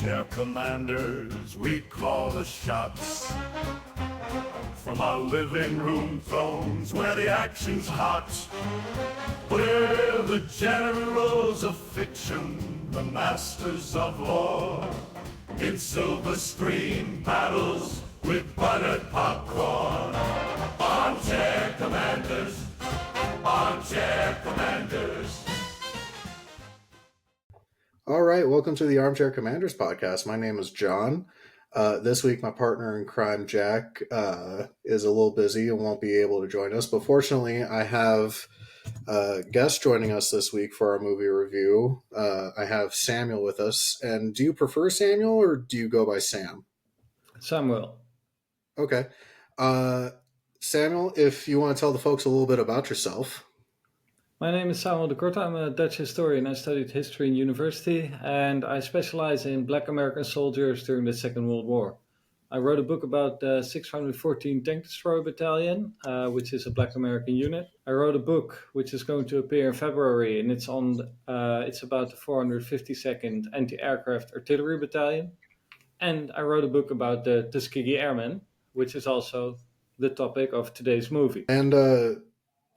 Armchair commanders, we call the shots. From our living room thrones where the action's hot. We're the generals of fiction, the masters of war. In silver screen battles with buttered popcorn. Armchair commanders, armchair commanders. All right, welcome to the Armchair Commanders podcast. My name is John. This week, my partner in crime, Jack, is a little busy and won't be able to join us. But fortunately, I have a guest joining us this week for our movie review. I have Samuel with us. And do you prefer Samuel or do you go by Sam? Samuel. Okay. Samuel, if you want to tell the folks a little bit about yourself. My name is Samuel De Korte. I'm a Dutch historian. I studied history in university, and I specialize in Black American soldiers during the Second World War. I wrote a book about the 614 Tank Destroyer Battalion, which is a Black American unit. I wrote a book which is going to appear in February, and it's about the 452nd Anti-Aircraft Artillery Battalion. And I wrote a book about the Tuskegee Airmen, which is also the topic of today's movie. And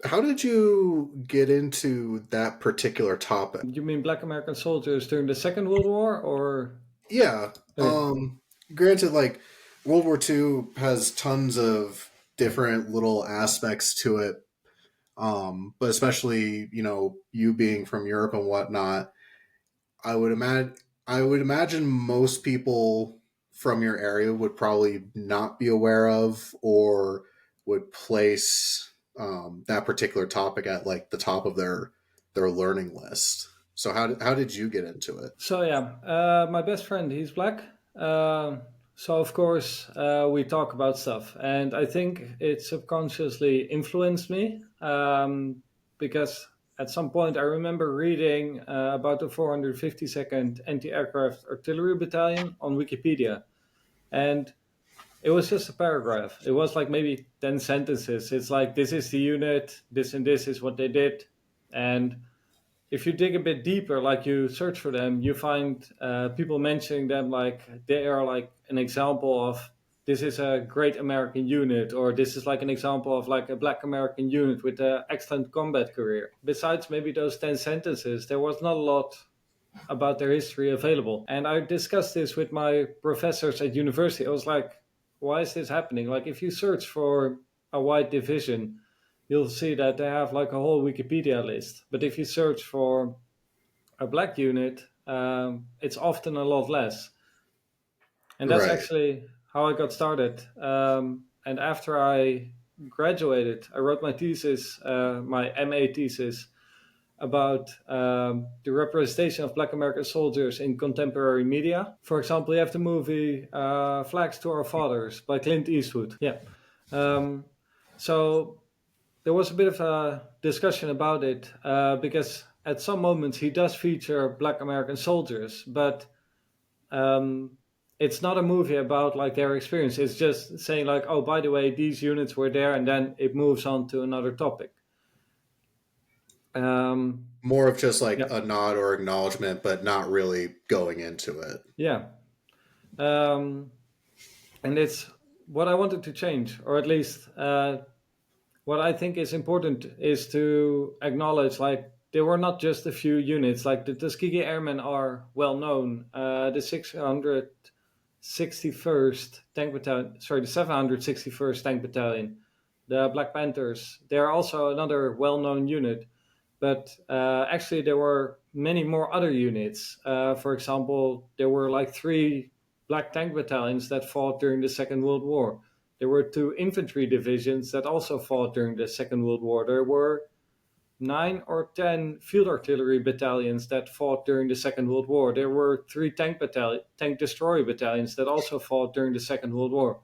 how did you get into that particular topic? You mean Black American soldiers during the Second World War, or? Yeah. Granted, like, World War II has tons of different little aspects to it. But especially, you being from Europe and whatnot, I would imagine most people from your area would probably not be aware of or would place that particular topic at like the top of their learning list. So how did you get into it? So my best friend, he's black. So of course we talk about stuff, and I think it subconsciously influenced me because at some point I remember reading about the 452nd Anti-Aircraft Artillery Battalion on Wikipedia, and it was just a paragraph. It was like maybe 10 sentences. It's like, this is the unit, this and this is what they did. And if you dig a bit deeper, like you search for them, you find people mentioning them like they are like an example of, this is a great American unit, or this is like an example of like a Black American unit with an excellent combat career. Besides maybe those 10 sentences, there was not a lot about their history available. And I discussed this with my professors at university. I was like, why is this happening? Like, if you search for a white division, you'll see that they have like a whole Wikipedia list. But if you search for a black unit, it's often a lot less. And that's actually how I got started. And after I graduated, I wrote my thesis, my MA thesis, about the representation of Black American soldiers in contemporary media. For example, you have the movie Flags to Our Fathers by Clint Eastwood. So there was a bit of a discussion about it because at some moments he does feature Black American soldiers, but it's not a movie about like their experience. It's just saying like, oh, by the way, these units were there, and then it moves on to another topic. More of just like a nod or acknowledgement, but not really going into it. Yeah. And it's what I wanted to change, or at least what I think is important is to acknowledge like there were not just a few units. Like the Tuskegee Airmen are well known. The 761st Tank Battalion, the Black Panthers, they're also another well-known unit. But actually, there were many more other units. For example, there were like 3 Black Tank battalions that fought during the Second World War. There were 2 infantry divisions that also fought during the Second World War. There were 9 or 10 field artillery battalions that fought during the Second World War. There were 3 tank destroyer battalions that also fought during the Second World War,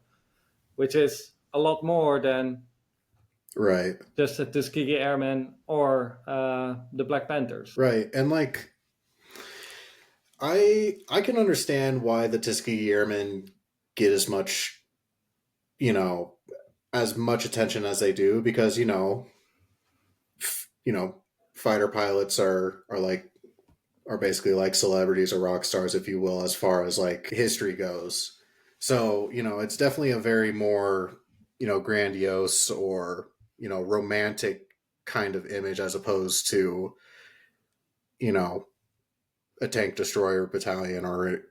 which is a lot more than just the Tuskegee Airmen or the Black Panthers. Right. And like, I can understand why the Tuskegee Airmen get as much attention as they do, because, fighter pilots are like are basically like celebrities or rock stars, if you will, as far as like history goes. So, it's definitely a very more, grandiose or, romantic kind of image as opposed to, you know, a tank destroyer battalion or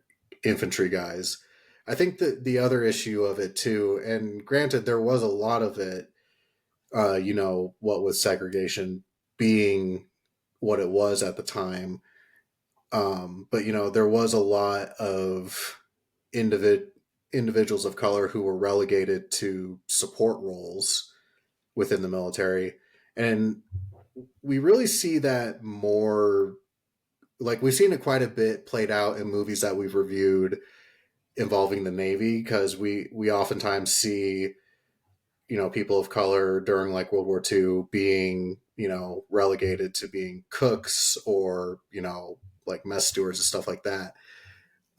infantry guys. I think that the other issue of it too, and granted, there was a lot of it, what with segregation being what it was at the time. But there was a lot of individuals of color who were relegated to support roles within the military, and we really see that more. Like we've seen it quite a bit played out in movies that we've reviewed involving the Navy, because we oftentimes see people of color during like World War II being relegated to being cooks or like mess stewards and stuff like that.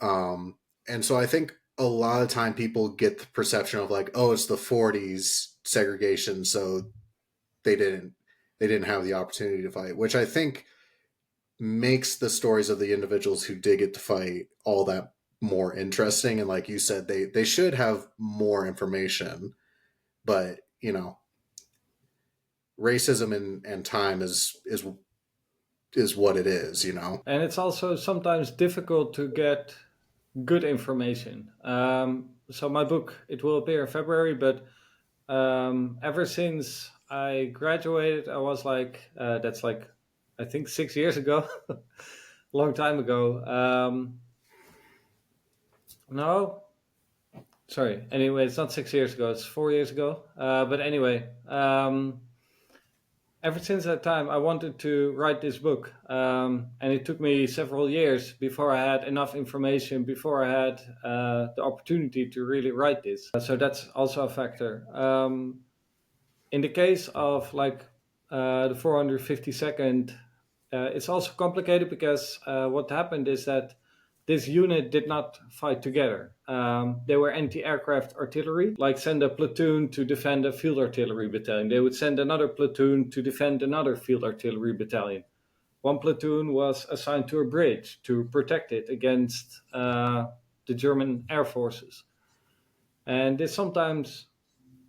And so I think a lot of time people get the perception of like, oh, it's the 40s segregation, so they didn't have the opportunity to fight, which I think makes the stories of the individuals who did get to fight all that more interesting. And like you said, they should have more information, but racism and time is what it is. And it's also sometimes difficult to get good information. So my book, it will appear in February, but ever since I graduated, I was like, that's like, I think 6 years ago, a long time ago. No, sorry. Anyway, it's not 6 years ago, it's 4 years ago. But anyway, ever since that time, I wanted to write this book. And it took me several years before I had enough information, before I had the opportunity to really write this. So that's also a factor. In the case of like the 452nd, it's also complicated because what happened is that this unit did not fight together. They were anti-aircraft artillery, like send a platoon to defend a field artillery battalion. They would send another platoon to defend another field artillery battalion. One platoon was assigned to a bridge to protect it against the German air forces. And this sometimes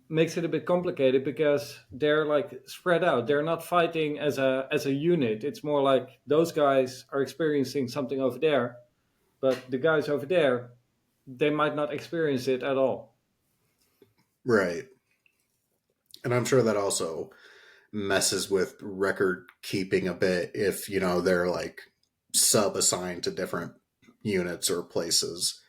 makes it a bit complicated because they're like spread out. They're not fighting as a unit. It's more like those guys are experiencing something over there, but the guys over there, they might not experience it at all. Right. And I'm sure that also messes with record keeping a bit if, they're like sub assigned to different units or places.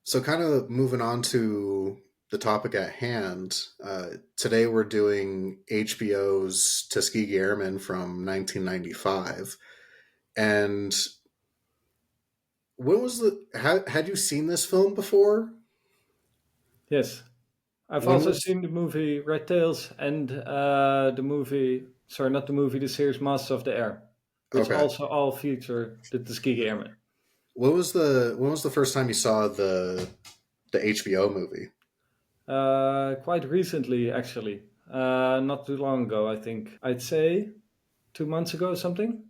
So kind of moving on to the topic at hand, today we're doing HBO's Tuskegee Airman from 1995. And when was had you seen this film before? Yes. I've also seen the movie Red Tails and the movie, sorry, not the movie, the series Masters of the Air, which also all feature the Tuskegee Airmen. When was the first time you saw the HBO movie? Quite recently, actually. Not too long ago, I think. I'd say 2 months ago or something.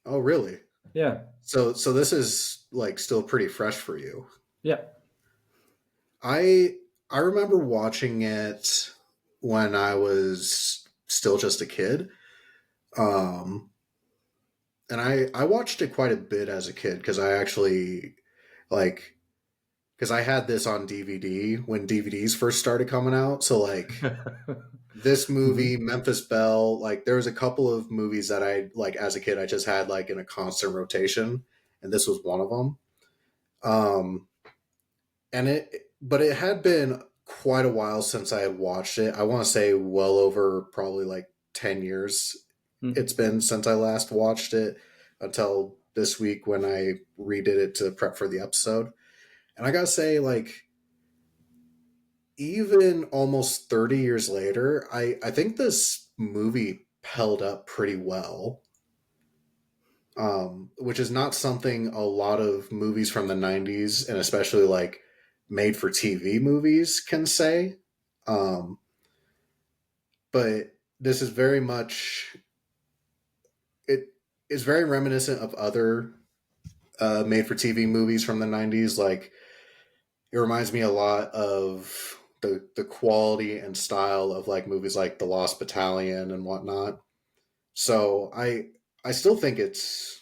Oh, really? Yeah. So this is like still pretty fresh for you. Yeah. I remember watching it when I was still just a kid. And I watched it quite a bit as a kid because I actually because I had this on DVD when DVDs first started coming out. So like this movie, Memphis Belle, like there was a couple of movies that I like as a kid I just had like in a constant rotation, and this was one of them. But it had been quite a while since I had watched it. I want to say well over probably like 10 years it's been since I last watched it until this week when I redid it to prep for the episode. And I gotta say, like, even almost 30 years later, I think this movie held up pretty well. Which is not something a lot of movies from the 90s, and especially like made for TV movies, can say. But this is very much is very reminiscent of other made for TV movies from the 90s. Like, it reminds me a lot of the quality and style of like movies like The Lost Battalion and whatnot. So I still think it's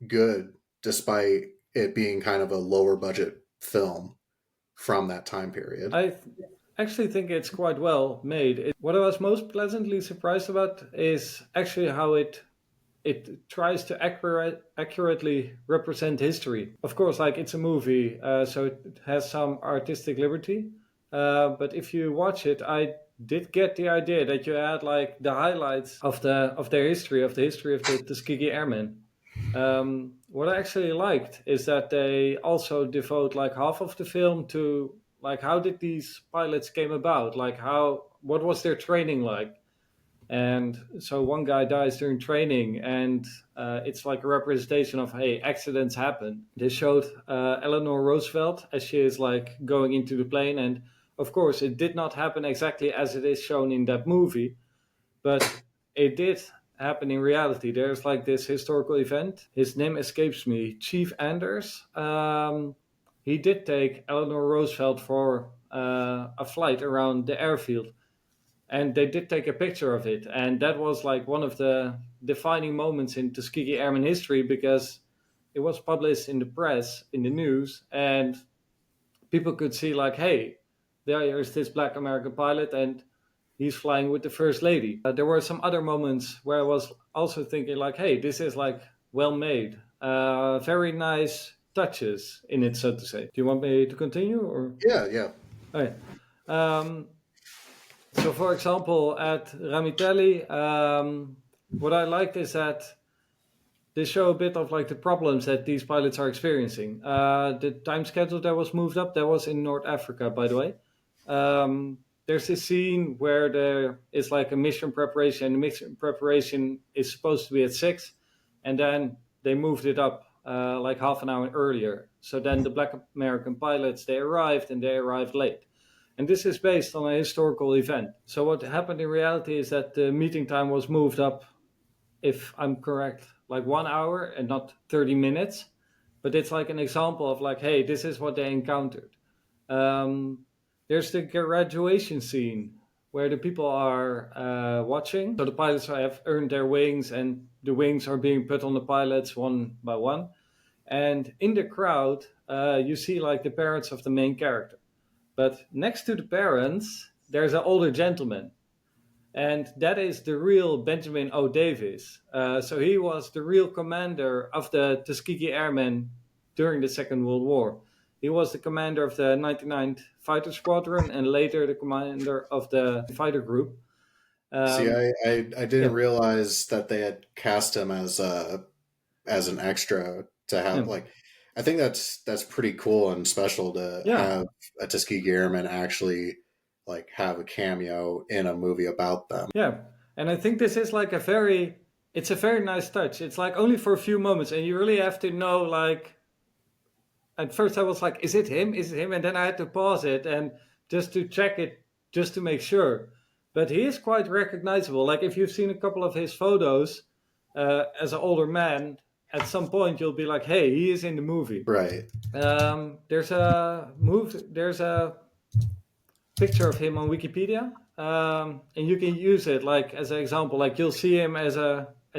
good despite it being kind of a lower budget film from that time period. I actually think it's quite well made. What I was most pleasantly surprised about is actually how it tries to accurately represent history. Of course, like it's a movie, so it has some artistic liberty. But if you watch it, I did get the idea that you had like the highlights of their history, of the history of the Tuskegee Airmen. What I actually liked is that they also devote like half of the film to like how did these pilots came about, like what was their training like, and so one guy dies during training, and it's like a representation of hey, accidents happen. They showed Eleanor Roosevelt as she is like going into the plane, and of course it did not happen exactly as it is shown in that movie, but it did happen in reality. There's like this historical event. His name escapes me. Chief Anders. He did take Eleanor Roosevelt for a flight around the airfield, and they did take a picture of it. And that was like one of the defining moments in Tuskegee Airman history because it was published in the press, in the news, and people could see like, hey, there is this black American pilot, and he's flying with the first lady. There were some other moments where I was also thinking like, hey, this is like well made, very nice touches in it, so to say. Do you want me to continue or? Yeah, yeah. Okay. Um, so, for example, at Ramitelli, what I liked is that they show a bit of like the problems that these pilots are experiencing. The time schedule that was moved up, that was in North Africa, by the way. There's this scene where there is like a mission preparation, and the mission preparation is supposed to be at 6, and then they moved it up like half an hour earlier. So then the black American pilots, they arrived, and they arrived late. And this is based on a historical event. So what happened in reality is that the meeting time was moved up, if I'm correct, like 1 hour and not 30 minutes. But it's like an example of like, hey, this is what they encountered. There's the graduation scene where the people are watching. So the pilots have earned their wings, and the wings are being put on the pilots one by one. And in the crowd, you see like the parents of the main character. But next to the parents, there's an older gentleman. And that is the real Benjamin O. Davis. So he was the real commander of the Tuskegee Airmen during the Second World War. He was the commander of the 99th Fighter Squadron and later the commander of the fighter group. See, I Yeah, didn't realize that they had cast him as an extra to have yeah, like. I think that's pretty cool and special to yeah, have a Tuskegee Airman actually like have a cameo in a movie about them. yeah. And I think this is like it's a very nice touch. It's like only for a few moments, and you really have to know like at first I was like, is it him? Is it him? And then I had to pause it and just to check it, just to make sure. But he is quite recognizable. Like if you've seen a couple of his photos as an older man, at some point you'll be like, hey, he is in the movie. Right. There's a picture of him on Wikipedia, and you can use it like as an example. Like you'll see him as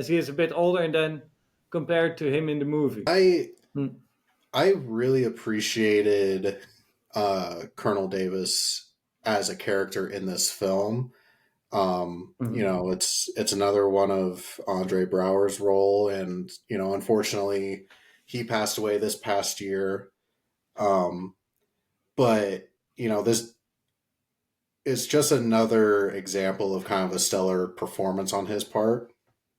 he is a bit older, and then compared to him in the movie. Hmm. I really appreciated Colonel Davis as a character in this film. You Mhm. know, it's another one of Andre Braugher's role, and you know, unfortunately, he passed away this past year. Um, but you know, this is just another example of kind of a stellar performance on his part.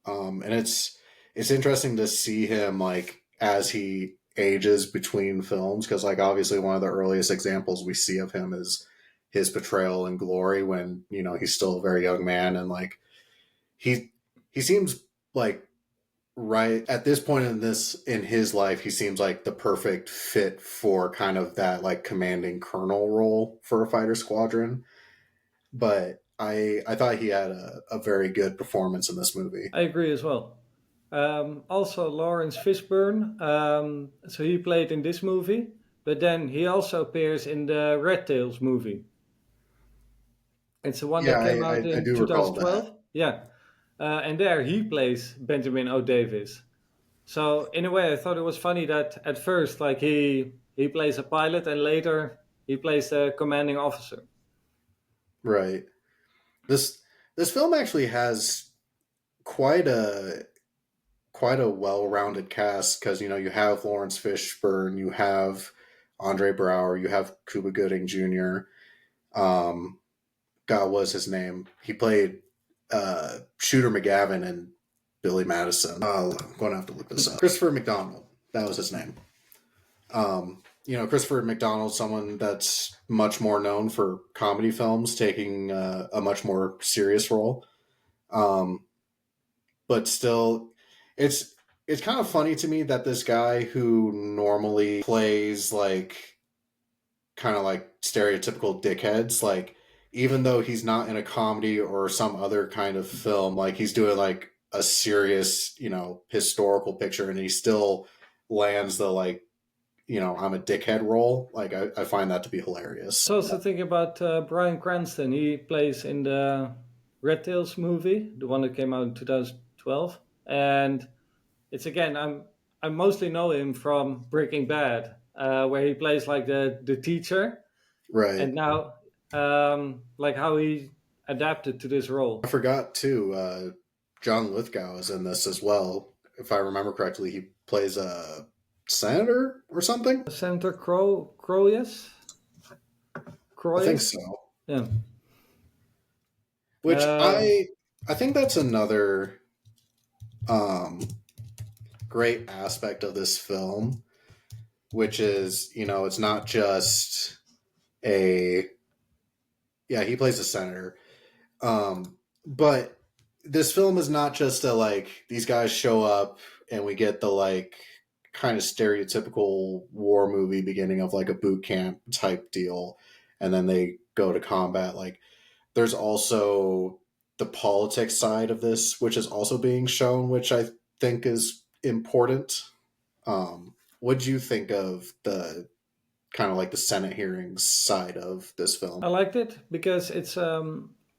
And it's interesting to see him like as he ages between films because like obviously one of the earliest examples we see of him is his portrayal in Glory when you know he's still a very young man and like he he seems like right at this point in his life he seems like the perfect fit for kind of that like commanding colonel role for a fighter squadron, but I thought he had a very good performance in this movie. I agree as well. Also Lawrence Fishburne. So he played in this movie, but then he also appears in the Red Tails movie. It's the one Yeah, that came out I in do recall that. 2012. Yeah, and there he plays Benjamin O. Davis. So in a way, I thought it was funny that at first, like he plays a pilot, and later he plays the commanding officer. Right. This this film actually has quite a quite a well-rounded cast because you have Lawrence Fishburne, you have Andre Braugher, you have Cuba Gooding Jr. God, what was his name? He played Shooter McGavin and Billy Madison. I'm going to have to look this up. Christopher McDonald. That was his name. Christopher McDonald, someone that's much more known for comedy films, taking a much more serious role. Um, but still, it's it's kind of funny to me that this guy who normally plays like kind of like stereotypical dickheads, like even though he's not in a comedy or some other kind of film, like he's doing like a serious, historical picture, and he still lands the like, I'm a dickhead role. Like I find that to be hilarious. So also thinking about Bryan Cranston. He plays in the Red Tails movie, the one that came out in 2012, and it's again I mostly know him from Breaking Bad, where he plays like the teacher, Right. and now like how he adapted to this I role. forgot too. John Lithgow is in this as well. If I remember correctly, he plays a senator or something. Senator Croyes, I think Croyes, so. yeah. Which Um, I think that's another um, great aspect of this film, which is it's not just a yeah, he plays a senator. But this film is not just a like these guys show up and we get the like kind of stereotypical war movie beginning of like a boot camp type deal, and then they go to combat. Like there's also the politics side of this, which is also being shown, which I think is important. What do you think of the kind of like the Senate hearings side of this I film? liked it because it's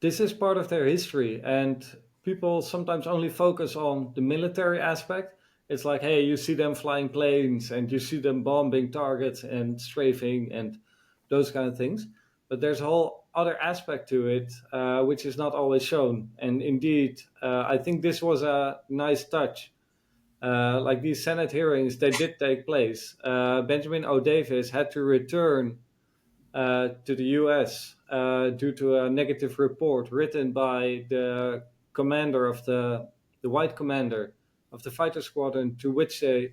this is part of their history, and people sometimes only focus on the military aspect. It's like, hey, you see them flying planes, and you see them bombing targets and strafing and those kind of things. But there's a whole other aspect to it, which is not always shown. And indeed, I think this was a nice touch. Like these Senate hearings, they did take place. Benjamin O. Davis had to return to the US due to a negative report written by the commander of the white commander of the fighter squadron to which the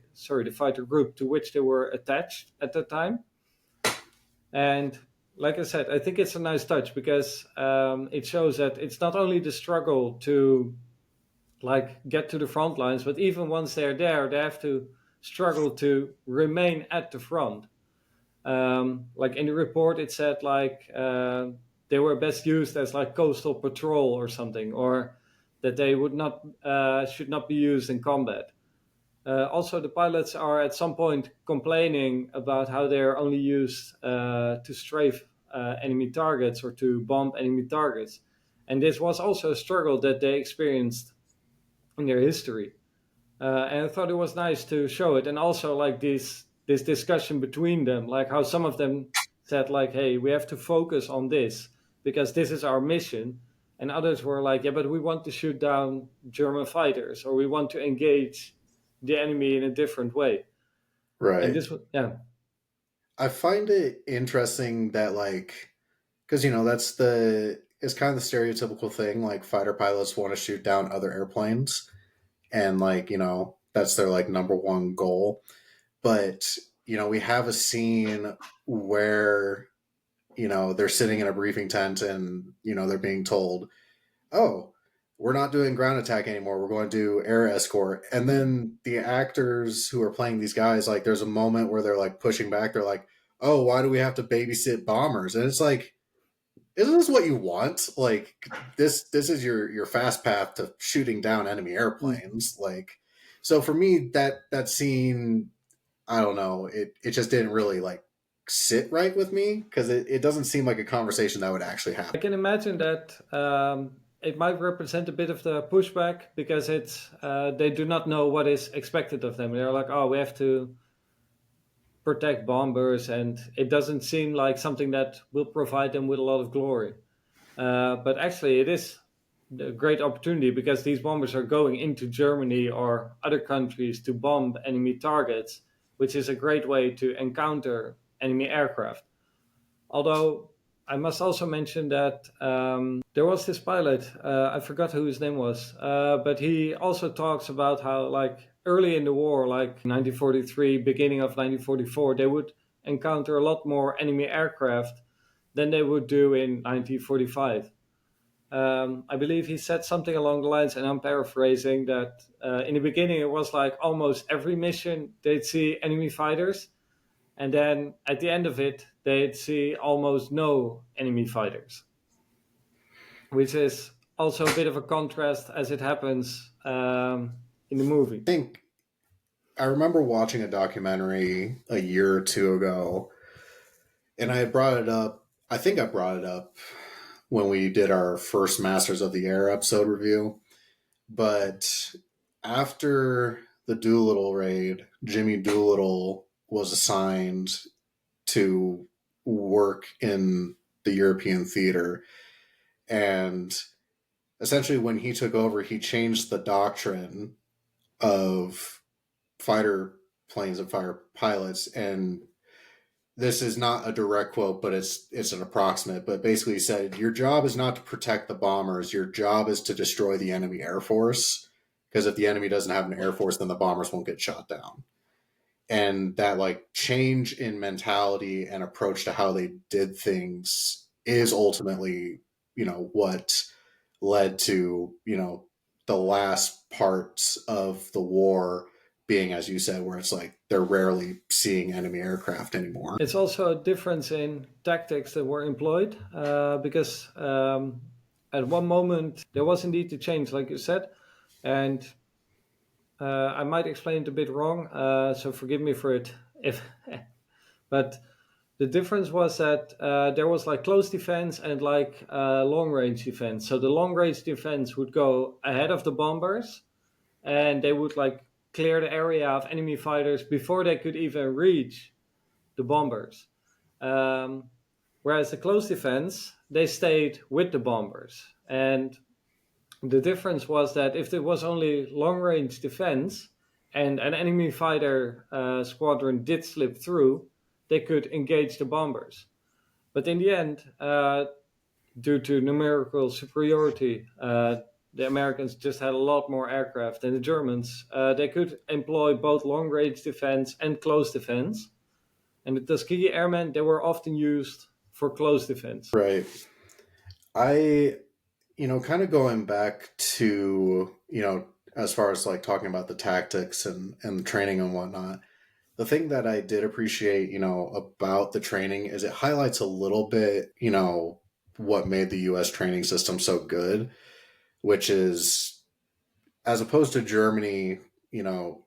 fighter group to which they were attached at the time. And like I said, I think it's a nice touch because it shows that it's not only the struggle to like get to the front lines, but even once they're there, they have to struggle to remain at the front. Like in the report it said like they were best used as like coastal patrol or something, or that they would not should not be used in combat. Also the pilots are at some point complaining about how they're only used to strafe enemy targets or to bomb enemy targets, and this was also a struggle that they experienced in their history. And I thought it was nice to show it, and also like this discussion between them, like how some of them said like, "Hey, we have to focus on this because this is our mission," and others were like, "Yeah, but we want to shoot down German fighters, or we want to engage the enemy in a different way." And Right. this was yeah, I find it interesting that like because that's the it's kind of the stereotypical thing like fighter pilots want to shoot down other airplanes, and like that's their like number one goal. But we have a scene where they're sitting in a briefing tent, and they're being told, oh, we're not doing ground attack anymore, we're going to do air escort. And then the actors who are playing these guys, like there's a moment where they're like pushing back, they're like, oh, why do we have to babysit bombers? And it's like, isn't this what you want? Like this is your fast path to shooting down enemy mm, airplanes. Like So for me, that scene, I don't know, it just didn't really like sit right with me because it doesn't seem like a conversation that would actually I happen. can imagine that it might represent a bit of the pushback because it's they do not know what is expected of them. They're like, oh, we have to protect bombers, and it doesn't seem like something that will provide them with a lot of glory. But actually, it is a great opportunity because these bombers are going into Germany or other countries to bomb enemy targets, which is a great way to encounter enemy aircraft. Although I must also mention that there was this pilot, I forgot who his name was, but he also talks about how, like, early in the war, like 1943, beginning of 1944, they would encounter a lot more enemy aircraft than they would do in 1945. I believe he said something along the lines, and I'm paraphrasing, that in the beginning it was like almost every mission they'd see enemy fighters, and then at the end of it they'd see almost no enemy fighters, which is also a bit of a contrast as it happens in the movie. I think I remember watching a documentary a year or two ago, and I had brought it up. I think I brought it up when we did our first Masters of the Air episode review. But after the Doolittle raid, Jimmy Doolittle was assigned to work in the European theater. And essentially, when he took over, he changed the doctrine of fighter planes and fighter pilots. And this is not a direct quote, but it's an approximate. But basically, he said, "Your job is not to protect the bombers. Your job is to destroy the enemy air force. Because if the enemy doesn't have an air force, then the bombers won't get shot down." And that like change in mentality and approach to how they did things is ultimately, what led to, the last parts of the war being, as you said, where it's like they're rarely seeing enemy aircraft anymore. It's also a difference in tactics that were employed because at one moment there was indeed a change, like you said, and I might explain it a bit wrong, so forgive me for it. If, but the difference was that there was like close defense and like long range defense. So the long range defense would go ahead of the bombers, and they would like clear the area of enemy fighters before they could even reach the bombers. Whereas the close defense, they stayed with the bombers. And the difference was that if there was only long range defense and an enemy fighter squadron did slip through, they could engage the bombers. But in the end, due to numerical superiority, the Americans just had a lot more aircraft than the Germans. They could employ both long range defense and close defense. And the Tuskegee Airmen, they were often used for close defense. Right. I, kind of going back to, as far as like talking about the tactics and the training and whatnot, the thing that I did appreciate, about the training is it highlights a little bit, what made the US training system so good, which is as opposed to Germany,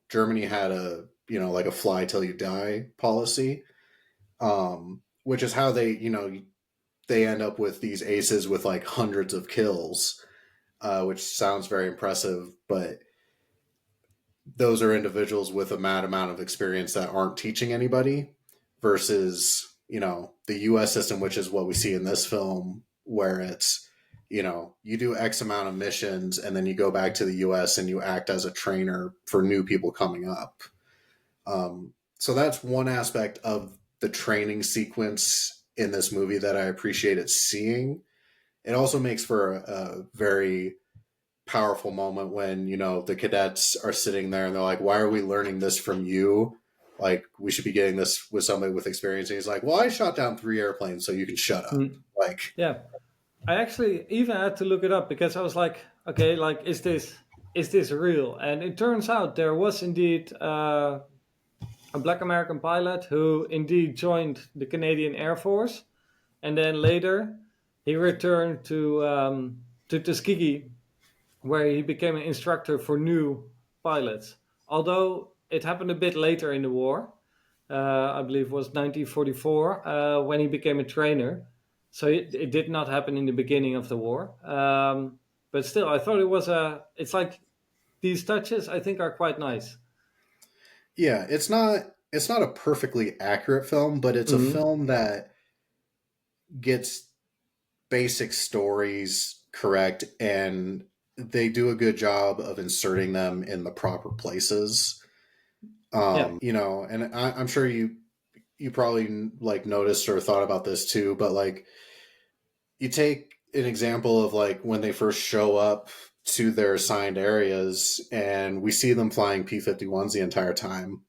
Germany had a, like a fly till you die policy, which is how they end up with these aces with like hundreds of kills, which sounds very impressive, but those are individuals with a mad amount of experience that aren't teaching anybody versus, the US system, which is what we see in this film, where it's, you do X amount of missions and then you go back to the US and you act as a trainer for new people coming up. So that's one aspect of the training sequence in this movie that I appreciated seeing. It also makes for a very powerful moment when, the cadets are sitting there and they're like, "Why are we learning this from you? Like, we should be getting this with somebody with experience." And he's like, "Well, I shot down 3 airplanes, so you can shut up." Like, Yeah, I actually even had to look it up because I was like, okay, like is this real? And it turns out there was indeed a Black American pilot who indeed joined the Canadian Air Force, and then later he returned to Tuskegee, where he became an instructor for new pilots. although it happened a bit later in the war. I believe it was 1944 when he became a trainer. So it did not happen in the beginning of the war. But still, I thought it was a. It's like these touches. I think are quite nice. Yeah, it's not a perfectly accurate film, but it's a Hmm. film that gets basic stories correct, and they do a good job of inserting them in the proper places. Yeah, And I'm sure you probably like noticed or thought about this too, but like you take an example of like when they first show up to their assigned areas and we see them flying P-51s the entire time.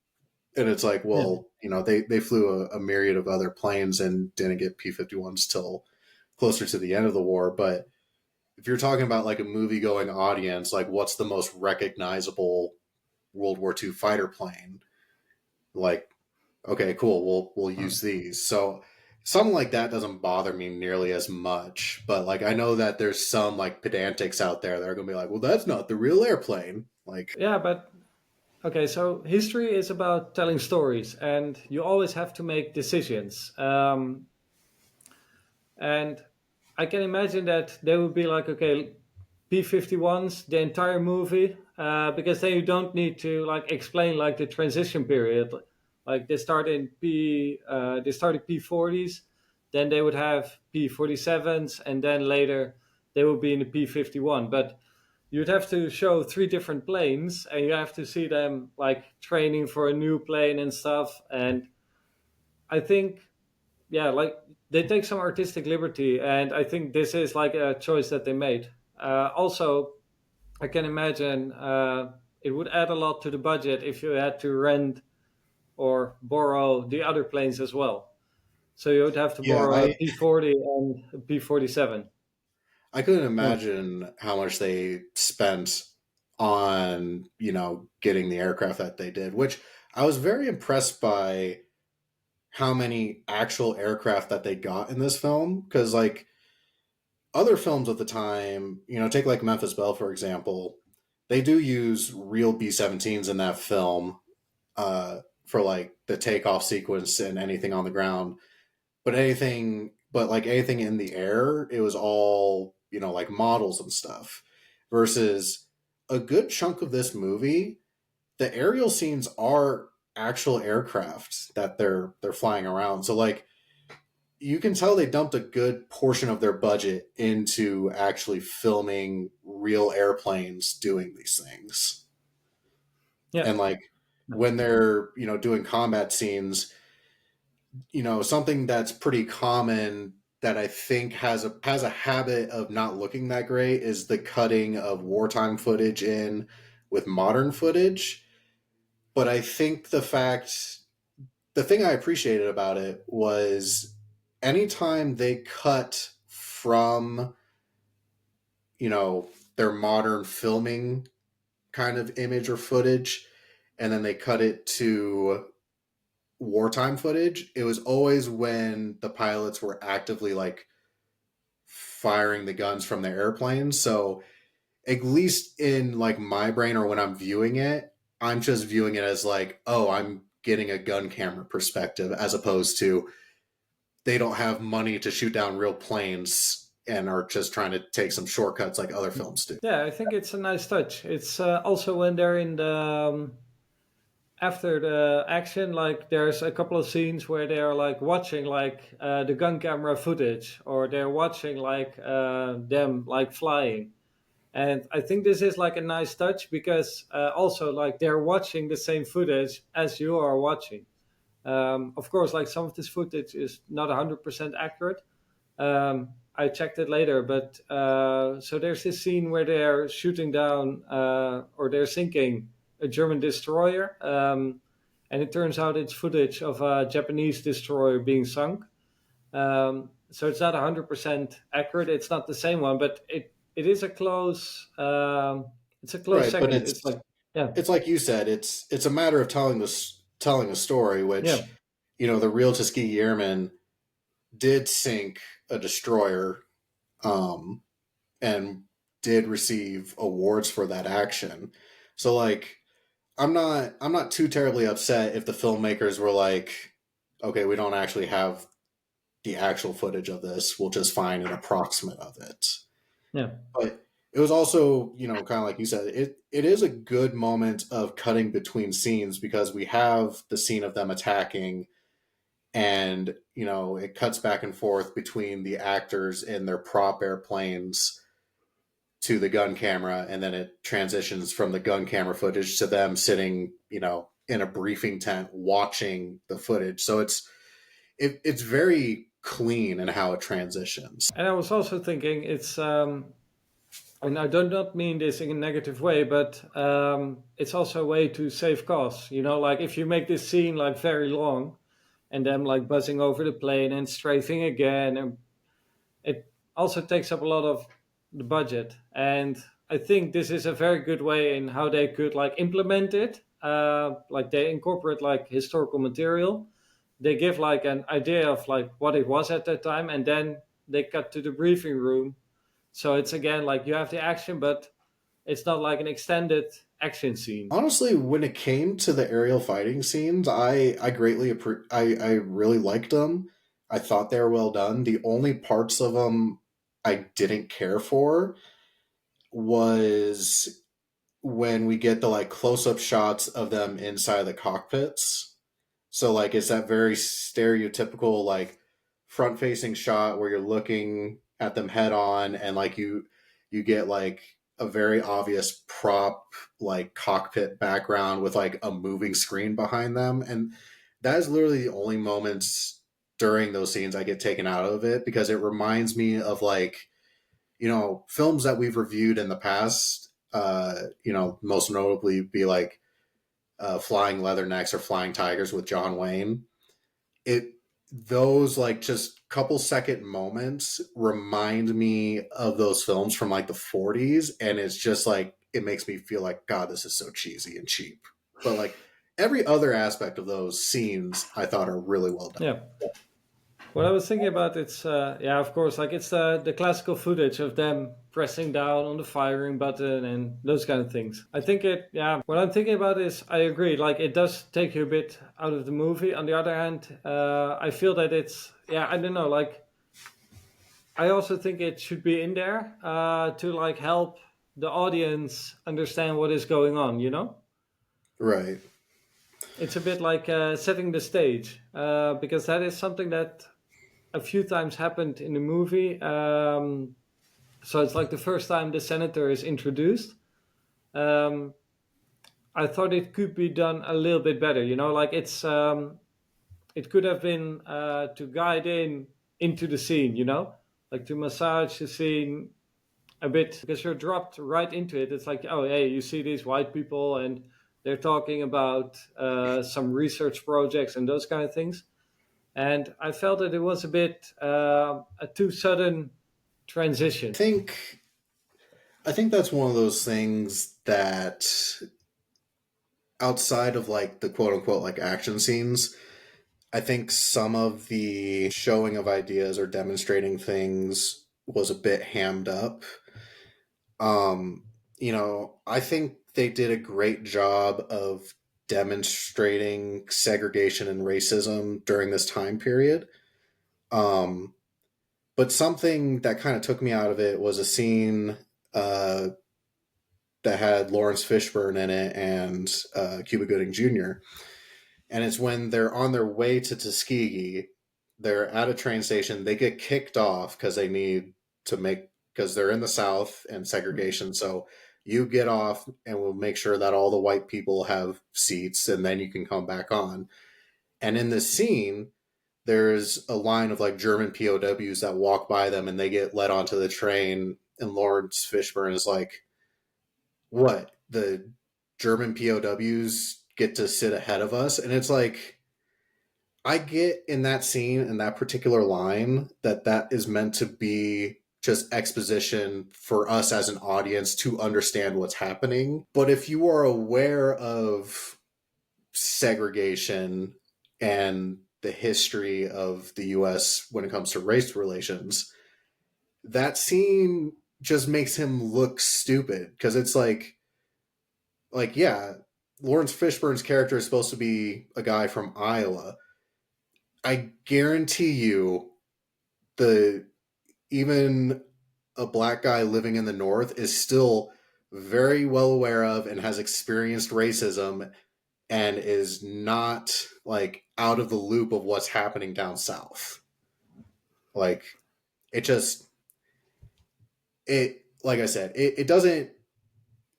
And it's like, yeah, well, they flew a myriad of other planes and didn't get P-51s till closer to the end of the war. But if you're talking about like a movie going audience, like what's the most recognizable World War II fighter plane? Like, okay, cool, we'll use these. So something like that doesn't bother me nearly as much. But like I know that there's some like pedantics out there that are gonna be like, well, that's not the real airplane. Like, yeah. But okay, so history is about telling stories, and you always have to make decisions. And I can imagine that they would be like, okay, P-51s, the entire movie, because then you don't need to like explain like the transition period. Like they started P-40s, then they would have P-47s, and then later they would be in the P-51. But you'd have to show three different planes, and you have to see them like training for a new plane and stuff. And I think, yeah, like they take some artistic liberty, and I think this is like a choice that they made. Also, I can imagine it would add a lot to the budget if you had to rent or borrow the other planes as well. So you would have to yeah, borrow a P-40 and a P-47. I couldn't Yeah, imagine how much they spent on, getting the aircraft that they did, which I was very impressed by how many actual aircraft that they got in this film. Because, like, other films of the time, take like Memphis Belle, for example, they do use real B 17s in that film for like the takeoff sequence and anything on the ground. But like anything in the air, it was all, like models and stuff. Versus a good chunk of this movie, the aerial scenes are actual aircraft that they're flying around. So like you can tell they dumped a good portion of their budget into actually filming real airplanes doing these things. yeah, And like when they're, doing combat scenes, something that's pretty common that I think has a habit of not looking that great is the cutting of wartime footage in with modern footage. But I think the thing I appreciated about it was anytime they cut from, their modern filming kind of image or footage, and then they cut it to wartime footage, it was always when the pilots were actively like firing the guns from their airplanes. So at least in like my brain or when I'm viewing it, I'm just viewing it as like, oh, I'm getting a gun camera perspective as opposed to they don't have money to shoot down real planes and are just trying to take some shortcuts like other films do. yeah. I think it's a nice touch. It's also when they're in the after the action, like there's a couple of scenes where they're like watching like the gun camera footage, or they're watching like them like flying. And I think this is like a nice touch because also like they're watching the same footage as you are watching. Of course, like some of this footage is not 100% accurate. I checked it later, but so there's this scene where they're shooting down or they're sinking a German destroyer, and it turns out it's footage of a Japanese destroyer being sunk. So it's not 100% accurate. It's not the same one, but it is a close. It's a close Right, but second. It's like yeah, it's like you said, it's a matter of telling a story, yeah, which the real Tuskegee Airmen did sink a destroyer, um, and did receive awards for that action. So like I'm not too terribly upset if the filmmakers were like, okay, we don't actually have the actual footage of this. We'll just find an approximate of it. Yeah. But it was also, kind of like you said, it is a good moment of cutting between scenes because we have the scene of them attacking, and it cuts back and forth between the actors in their prop airplanes to the gun camera, and then it transitions from the gun camera footage to them sitting, in a briefing tent watching the footage. So it's very clean in how it transitions. And I was also thinking and I do not mean this in a negative way, but it's also a way to save costs. Like if you make this scene like very long, and them like buzzing over the plane and strafing again, and it also takes up a lot of the budget. And I think this is a very good way in how they could like implement it. Like they incorporate like historical material. They give like an idea of like what it was at that time, and then they cut to the briefing room. So it's again like you have the action, but it's not like an extended action scene. Honestly, when it came to the aerial fighting scenes, I really liked them. I thought they were well done. The only parts of them I didn't care for was when we get the like close up shots of them inside the cockpits. So like it's that very stereotypical like front facing shot where you're looking at them head on, and like you get like a very obvious prop like cockpit background with like a moving screen behind them, and that is literally the only moments during those scenes I get taken out of it, because it reminds me of like films that we've reviewed in the past. Most notably be like Flying Leathernecks or Flying Tigers with John Wayne. It Those like just couple second moments remind me of those films from like the 40s, and it's just like it makes me feel like, God, this is so cheesy and cheap. But like every other aspect of those scenes I thought are really well done. Yeah. What I was thinking about, it's yeah, of course, like it's the classical footage of them pressing down on the firing button and those kind of things. I think what I'm thinking about is I agree, like it does take you a bit out of the movie. On the other hand, I feel that I don't know, like I also think it should be in there to like help the audience understand what is going on. Right. It's a bit like setting the stage because that is something that a few times happened in the movie. So it's like the first time the senator is introduced. I thought it could be done a little bit better. Like it could have been to guide into the scene. Like to massage the scene a bit, because you're dropped right into it. It's like, oh, hey, you see these white people and they're talking about some research projects and those kind of things. And I felt that it was a bit a too sudden transition. I think that's one of those things that outside of like the quote unquote like action scenes, I think some of the showing of ideas or demonstrating things was a bit hammed up. I think they did a great job of demonstrating segregation and racism during this time period. Um, but something that kind of took me out of it was a scene uh, that had Lawrence Fishburne in it and Cuba Gooding Jr. And it's when they're on their way to Tuskegee, they're at a train station, they get kicked off because they need to make, because they're in the South and segregation. So you get off and we'll make sure that all the white people have seats and then you can come back on. And in this scene, there's a line of like German POWs that walk by them and they get led onto the train. And Lawrence Fishburne is like, what? The German POWs get to sit ahead of us? And it's like, I get in that scene, in that particular line, that is meant to be just exposition for us as an audience to understand what's happening. But if you are aware of segregation and the history of the US when it comes to race relations, that scene just makes him look stupid, because it's like yeah, Lawrence Fishburne's character is supposed to be a guy from Iowa. I guarantee you, the even a black guy living in the North is still very well aware of and has experienced racism and is not like out of the loop of what's happening down south. Like it just it like I said, it doesn't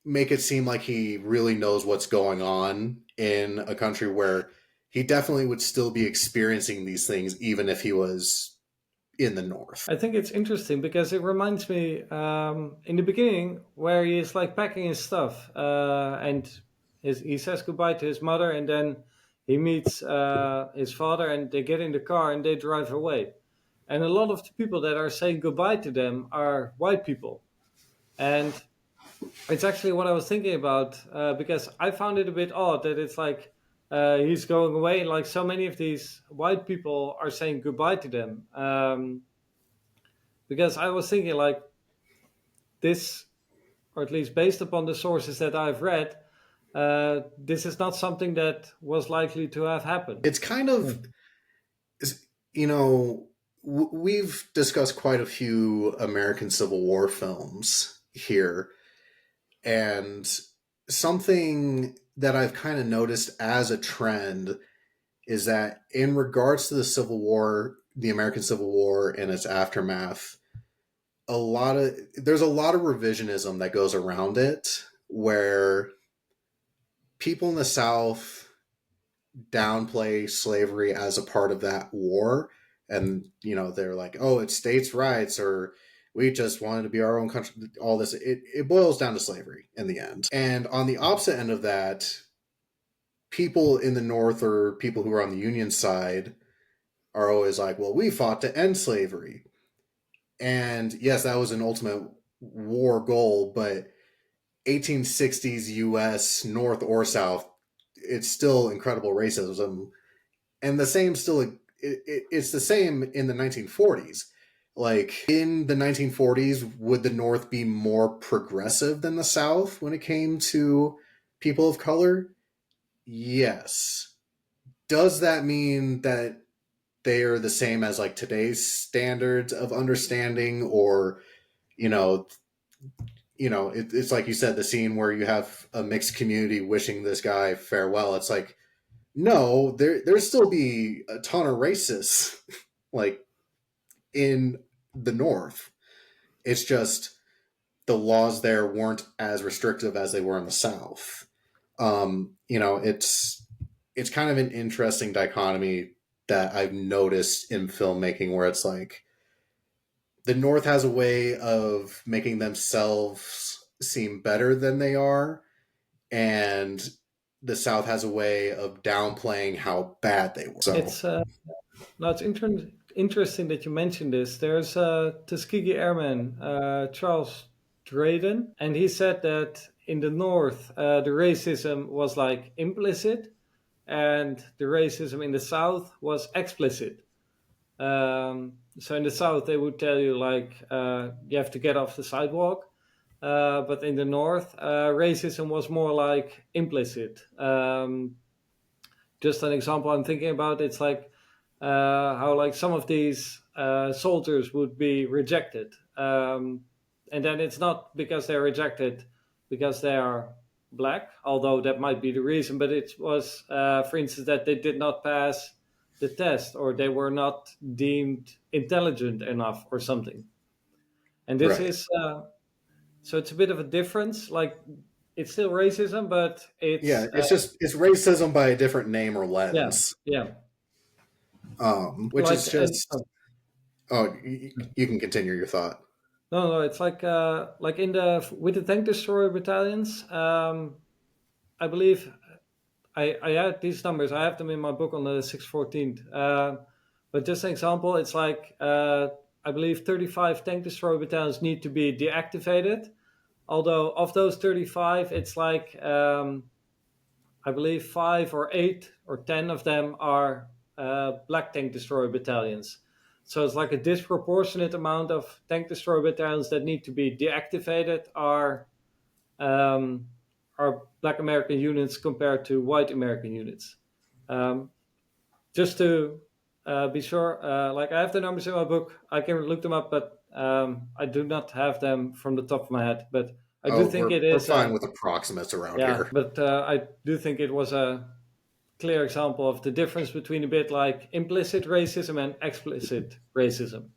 make it seem like he really knows what's going on in a country where he definitely would still be experiencing these things even if he was in the North. I think it's interesting because it reminds me in the beginning where he is like packing his stuff and he says goodbye to his mother, and then he meets his father, and they get in the car and they drive away. And a lot of the people that are saying goodbye to them are white people. And it's actually what I was thinking about because I found it a bit odd that it's like he's going away, and like so many of these white people are saying goodbye to them. Because I was thinking like this, or at least based upon the sources that I've read, this is not something that was likely to have happened. It's kind of, you know, we've discussed quite a few American Civil War films here, and something that I've kind of noticed as a trend is that in regards to the Civil War, the American Civil War and its aftermath, there's a lot of revisionism that goes around it, where people in the South downplay slavery as a part of that war, and they're like, oh, it's states' rights, or we just wanted to be our own country. All this, it boils down to slavery in the end. And on the opposite end of that, people in the North, or people who are on the Union side, are always like, well, we fought to end slavery. And yes, that was an ultimate war goal, but 1860s US, North or South, it's still incredible racism. And the same it's the same in the 1940s. Like in the 1940s, would the North be more progressive than the South when it came to people of color? Yes. Does that mean that they are the same as like today's standards of understanding, or it's like you said, the scene where you have a mixed community wishing this guy farewell. It's like, no, there still be a ton of racists like in the North. It's just the laws there weren't as restrictive as they were in the South. It's kind of an interesting dichotomy that I've noticed in filmmaking, where it's like the North has a way of making themselves seem better than they are, and the South has a way of downplaying how bad they were. So It's interesting that you mentioned this. There's a Tuskegee Airman, Charles Drayden, and he said that in the North, the racism was like implicit, and the racism in the South was explicit. So in the South, they would tell you like you have to get off the sidewalk, but in the North, racism was more like implicit. Just an example I'm thinking about, it's like how like some of these soldiers would be rejected, and then it's not because they're rejected because they are black, although that might be the reason, but it was, for instance, that they did not pass the test, or they were not deemed intelligent enough or something. And this right. is so it's a bit of a difference. Like it's still racism, but it's racism by a different name or lens. Yeah. Which is just. You can continue your thought. No, it's like in with the tank destroyer battalions. I believe I had these numbers. I have them in my book on the 614th. But just an example, it's like I believe 35 tank destroyer battalions need to be deactivated. Although of those 35, it's like I believe 5 or 8 or 10 of them are black tank destroyer battalions. So it's like a disproportionate amount of tank destroyer battalions that need to be deactivated are Black American units compared to white American units. Just to be sure, like I have the numbers in my book, I can look them up, but I do not have them from the top of my head. But I do think it we're is. fine with approximates around Yeah, here. but I do think it was a clear example of the difference between a bit like implicit racism and explicit racism.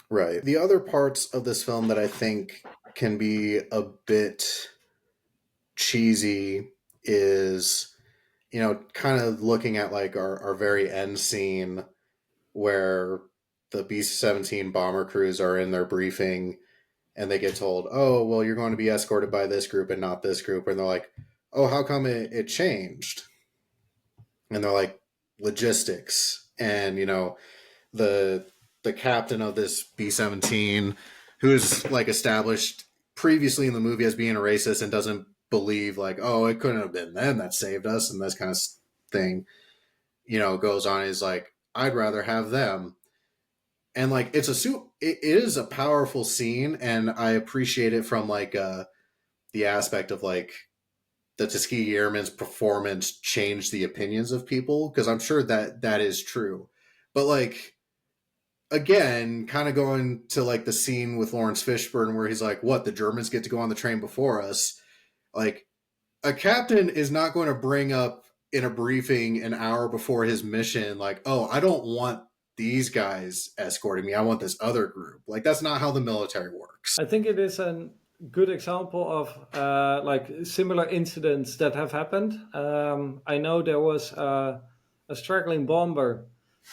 Right. The other parts of this film that I think can be a bit cheesy is, kind of looking at like our very end scene where the B-17 bomber crews are in their briefing and they get told, oh, well, you're going to be escorted by this group and not this group. And they're like, oh, how come it changed? And they're like, logistics. And, the captain of this B-17, who's like established previously in the movie as being a racist and doesn't believe like, oh, it couldn't have been them that saved us and this kind of thing, goes on. Is like, I'd rather have them. And like, it is a powerful scene, and I appreciate it from like the aspect of like the Tuskegee Airmen's performance changed the opinions of people, because I'm sure that is true. But like, again, kind of going to like the scene with Lawrence Fishburne where he's like, what, the Germans get to go on the train before us? Like, a captain is not going to bring up in a briefing an hour before his mission, like, oh, I don't want these guys escorting me. I want this other group. Like, that's not how the military works. I think it is a good example of like similar incidents that have happened. I know there was a straggling bomber,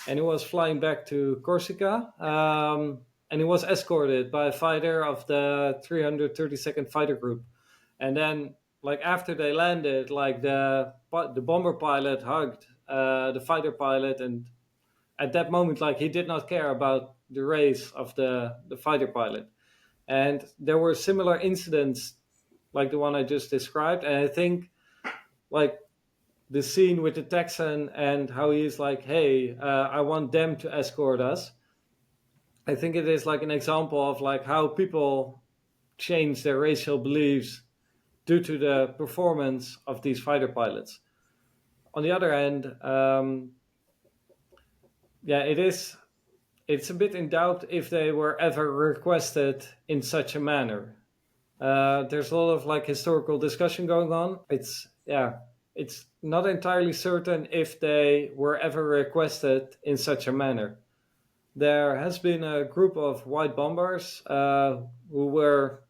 and he was flying back to Corsica, and he was escorted by a fighter of the 332nd Fighter Group. And then, like after they landed, like the bomber pilot hugged the fighter pilot, and at that moment, like he did not care about the race of the fighter pilot. And there were similar incidents like the one I just described. And I think like the scene with the Texan and how he's like, hey, I want them to escort us. I think it is like an example of like how people change their racial beliefs due to the performance of these fighter pilots. On the other hand, it's a bit in doubt if they were ever requested in such a manner. There's a lot of like historical discussion going on. It's not entirely certain if they were ever requested in such a manner. There has been a group of white bombers who were,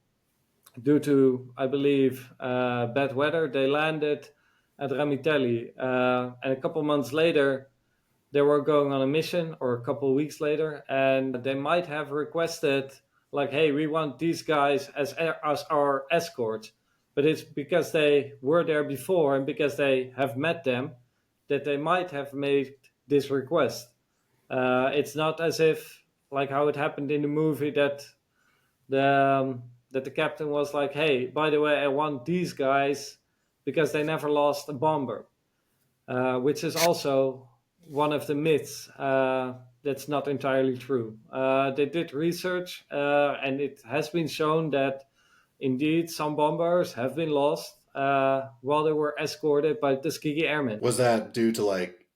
due to, I believe, bad weather, they landed at Ramitelli. And a couple months later, they were going on a mission, or a couple of weeks later, and they might have requested, like, hey, we want these guys as our escorts. But it's because they were there before and because they have met them that they might have made this request. It's not as if, like how it happened in the movie, that the captain was like, hey, by the way, I want these guys because they never lost a bomber, which is also one of the myths that's not entirely true. They did research, and it has been shown that indeed some bombers have been lost while they were escorted by Tuskegee Airmen. Was that due to like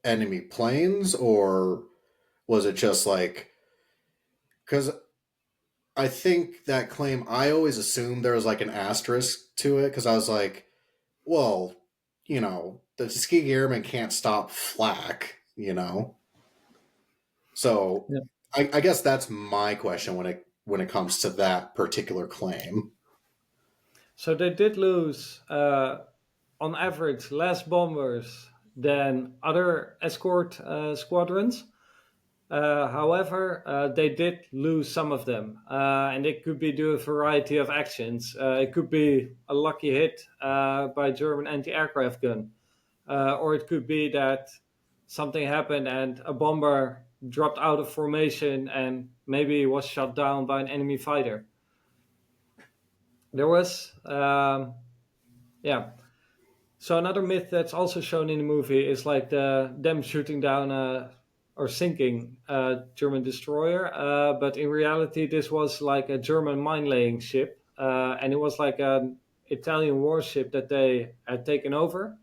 enemy planes, or was it just like, because I think that claim, I always assumed there was like an asterisk to it, because I was like, well, the Tuskegee Airmen can't stop flak, So Yeah. I guess that's my question when it comes to that particular claim. So they did lose, on average, less bombers than other escort squadrons. However, they did lose some of them, and it could be due to a variety of actions. It could be a lucky hit by a German anti-aircraft gun, or it could be that something happened and a bomber dropped out of formation and maybe was shot down by an enemy fighter. There was, So another myth that's also shown in the movie is like them shooting down or sinking a German destroyer. But in reality, this was like a German mine-laying ship. And it was like an Italian warship that they had taken over,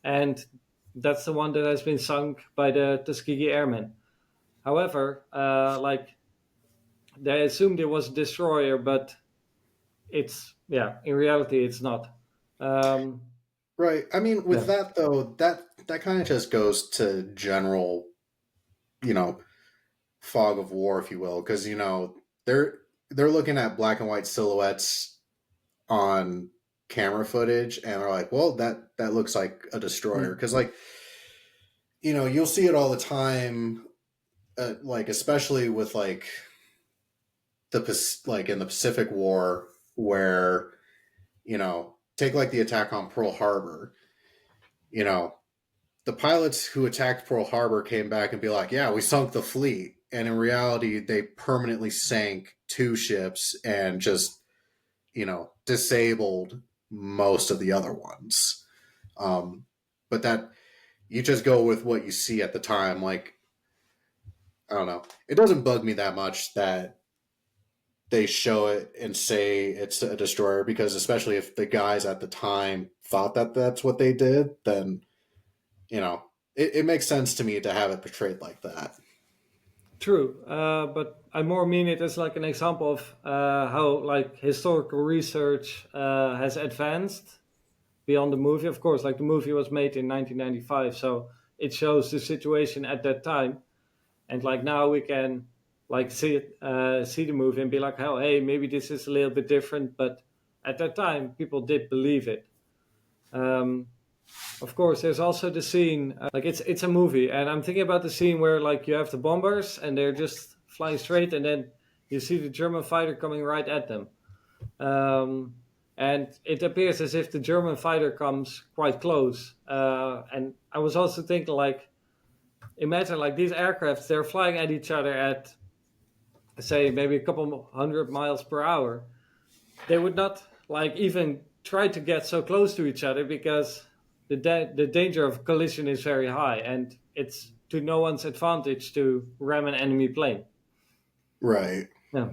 and that's the one that has been sunk by the Tuskegee Airmen. However, they assumed it was a destroyer, but in reality it's not. Um, Right. I mean, with yeah, that though, that kind of just goes to general, you know, fog of war, if you will, because they're they're looking at black and white silhouettes on camera footage, and they're like, well, that looks like a destroyer, mm, because like you'll see it all the time, like especially with like like in the Pacific War, where take like the attack on Pearl Harbor. You know, the pilots who attacked Pearl Harbor came back and be like, yeah, we sunk the fleet. And in reality, they permanently sank two ships and just, disabled most of the other ones. But that you just go with what you see at the time. Like, I don't know. It doesn't bug me that much that they show it and say it's a destroyer, because especially if the guys at the time thought that that's what they did, then it makes sense to me to have it portrayed like that. true. But I more mean it as like an example of how like historical research has advanced beyond the movie. Of course, like the movie was made in 1995, so it shows the situation at that time, and like now we can like see the movie and be like, oh, hey, maybe this is a little bit different, but at that time people did believe it. Um, of course, there's also the scene like it's a movie, and I'm thinking about the scene where like you have the bombers and they're just flying straight, and then you see the German fighter coming right at them. Um, and it appears as if the German fighter comes quite close. And I was also thinking, like, imagine like these aircrafts, they're flying at each other at, say, maybe a couple hundred miles per hour. They would not like even try to get so close to each other because the danger of collision is very high, and it's to no one's advantage to ram an enemy plane. Right. Yeah.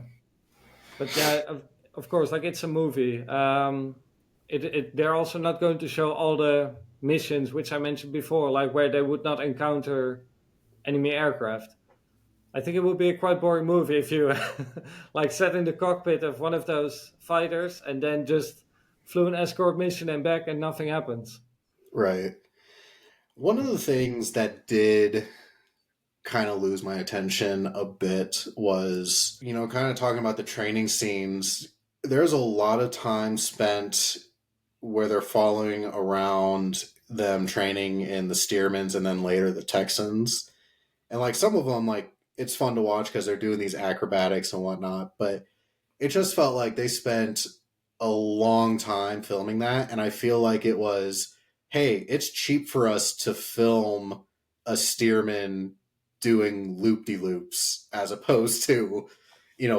But yeah, of course, like it's a movie. They're also not going to show all the missions which I mentioned before, like where they would not encounter enemy aircraft. I think it would be a quite boring movie if you like sat in the cockpit of one of those fighters and then just flew an escort mission and back and nothing happens. Right. One of the things that did kind of lose my attention a bit was, kind of talking about the training scenes. There's a lot of time spent where they're following around them training in the Stearmans and then later the Texans. And like some of them, like it's fun to watch because they're doing these acrobatics and whatnot, but it just felt like they spent a long time filming that. And I feel like it was, hey, it's cheap for us to film a Stearman doing loop-de-loops as opposed to,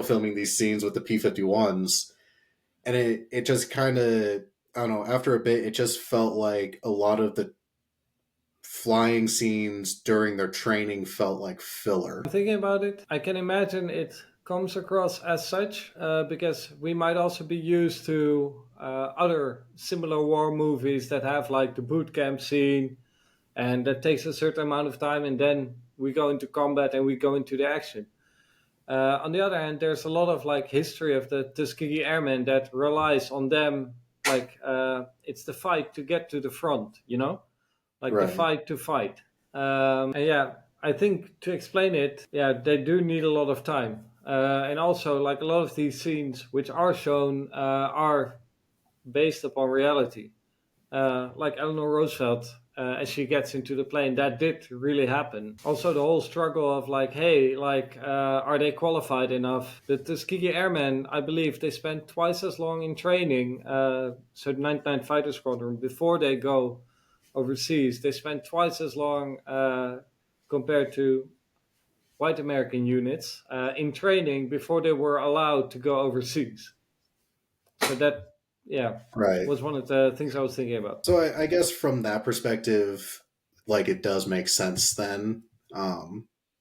filming these scenes with the P-51s. And it just kind of, I don't know, after a bit, it just felt like a lot of the flying scenes during their training felt like filler. Thinking about it, I can imagine it comes across as such because we might also be used to other similar war movies that have like the boot camp scene, and that takes a certain amount of time, and then we go into combat and we go into the action. On the other hand, there's a lot of like history of the Tuskegee Airmen that relies on them. Like it's the fight to get to the front, like the Right. fight to fight. And yeah, I think to explain it, yeah, they do need a lot of time. And also, like a lot of these scenes which are shown are based upon reality. Like Eleanor Roosevelt, as she gets into the plane, that did really happen. Also, the whole struggle of like, hey, like, are they qualified enough? The Tuskegee Airmen, I believe, they spend twice as long in training. So the 99 Fighter Squadron, before they go overseas, they spend twice as long compared to white American units in training before they were allowed to go overseas. So that, yeah, Right. was one of the things I was thinking about. So I guess from that perspective, like it does make sense then.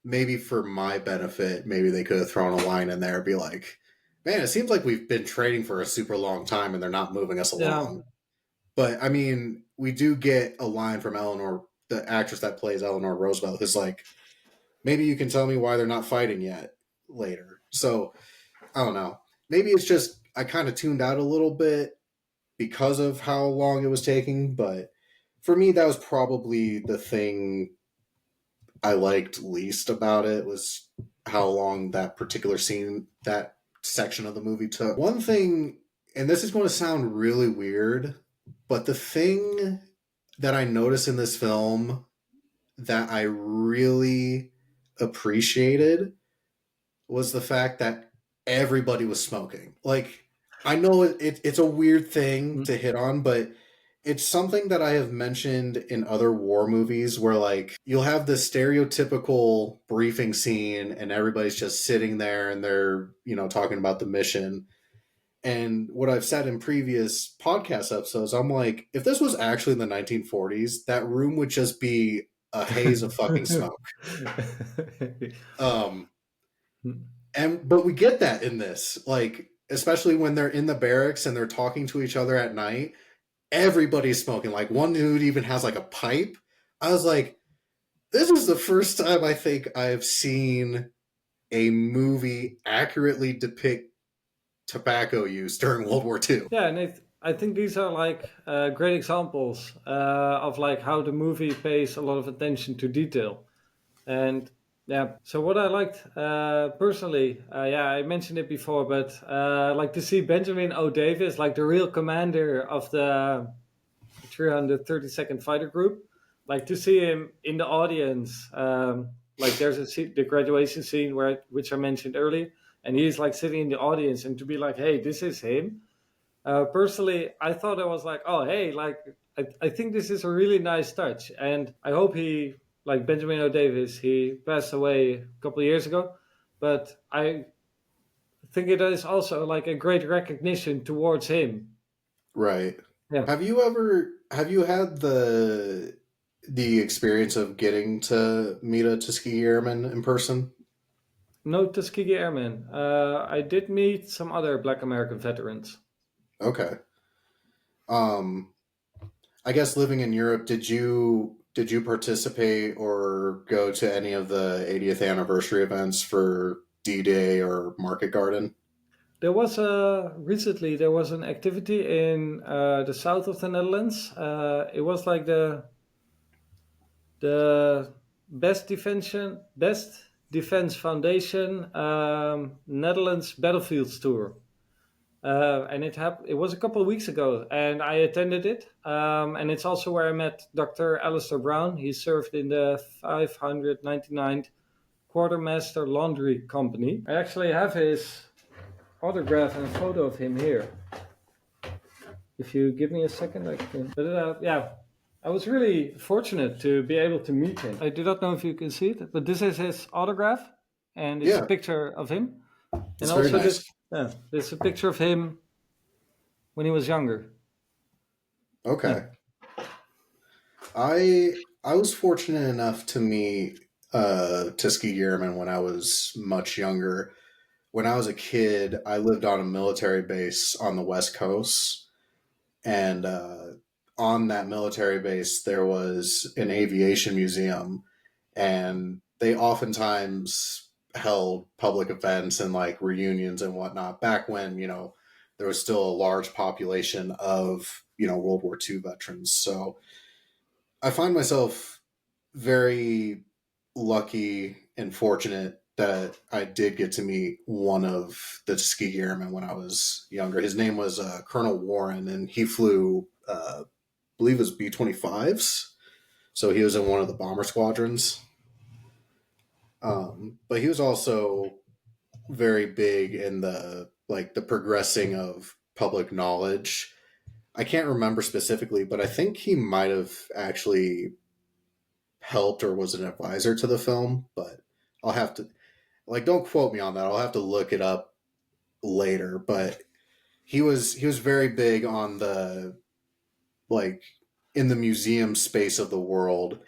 Maybe for my benefit, maybe they could have thrown a line in there, be like, Man, it seems like we've been trading for a super long time and they're not moving us Yeah. along. But I mean, we do get a line from Eleanor, the actress that plays Eleanor Roosevelt, who's like, maybe you can tell me why they're not fighting yet later. So I don't know. Maybe it's just I kind of tuned out a little bit because of how long it was taking. But for me, that was probably the thing I liked least about it was how long that particular scene, that section of the movie took. One thing, and this is going to sound really weird, but the thing that I noticed in this film that I really appreciated was the fact that everybody was smoking. Like, I know it's a weird thing Mm. to hit on, but it's something that I have mentioned in other war movies where, like, you'll have this stereotypical briefing scene and everybody's just sitting there and they're, talking about the mission. And what I've said in previous podcast episodes, I'm like, if this was actually in the 1940s, that room would just be a haze of fucking smoke. Um, but we get that in this, like, especially when they're in the barracks and they're talking to each other at night, everybody's smoking. Like, one dude even has like a pipe. I was like, this is the first time I think I've seen a movie accurately depict tobacco use during World War II. Yeah, and I think these are like great examples of like how the movie pays a lot of attention to detail. And yeah, so what I liked personally, yeah, I mentioned it before, but like to see Benjamin O. Davis, like the real commander of the 332nd Fighter Group, like to see him in the audience. Like there's the graduation scene which I mentioned earlier, and he's like sitting in the audience, and to be like, hey, this is him. Personally, I thought I was like, oh, hey, like I think this is a really nice touch, and I hope he, like Benjamin O. Davis, he passed away a couple of years ago, but I think it is also like a great recognition towards him. Right. Yeah. Have you had the experience of getting to meet a Tuskegee Airman in person? No Tuskegee Airman. I did meet some other Black American veterans. Okay. Um, I guess living in Europe, did you participate or go to any of the 80th anniversary events for D-Day or Market Garden? There was recently there was an activity in the south of the Netherlands. It was like the best defense foundation Netherlands battlefields tour. And it was a couple of weeks ago, and I attended it. And it's also where I met Dr. Alistair Brown. He served in the 599th Quartermaster Laundry Company. I actually have his autograph and a photo of him here. If you give me a second, I can. But yeah, I was really fortunate to be able to meet him. I do not know if you can see it, but this is his autograph, and it's a Yeah, picture of him. And it's very also nice. this is a picture of him when he was younger. Yeah. Okay. I was fortunate enough to meet Tuskegee Airman when I was much younger. When I was a kid, I lived on a military base on the West Coast, and on that military base there was an aviation museum, and they oftentimes held public events and like reunions and whatnot back when there was still a large population of World War II veterans. So I find myself very lucky and fortunate that I did get to meet one of the Tuskegee Airmen when I was younger. His name was Colonel Warren, and he flew, I believe, it was B-25s. So he was in one of the bomber squadrons. But he was also very big in the progressing of public knowledge. I can't remember specifically, but I think he might have actually helped or was an advisor to the film, but I'll have to don't quote me on that. I'll have to look it up later, but he was very big on the like in the museum space of the world,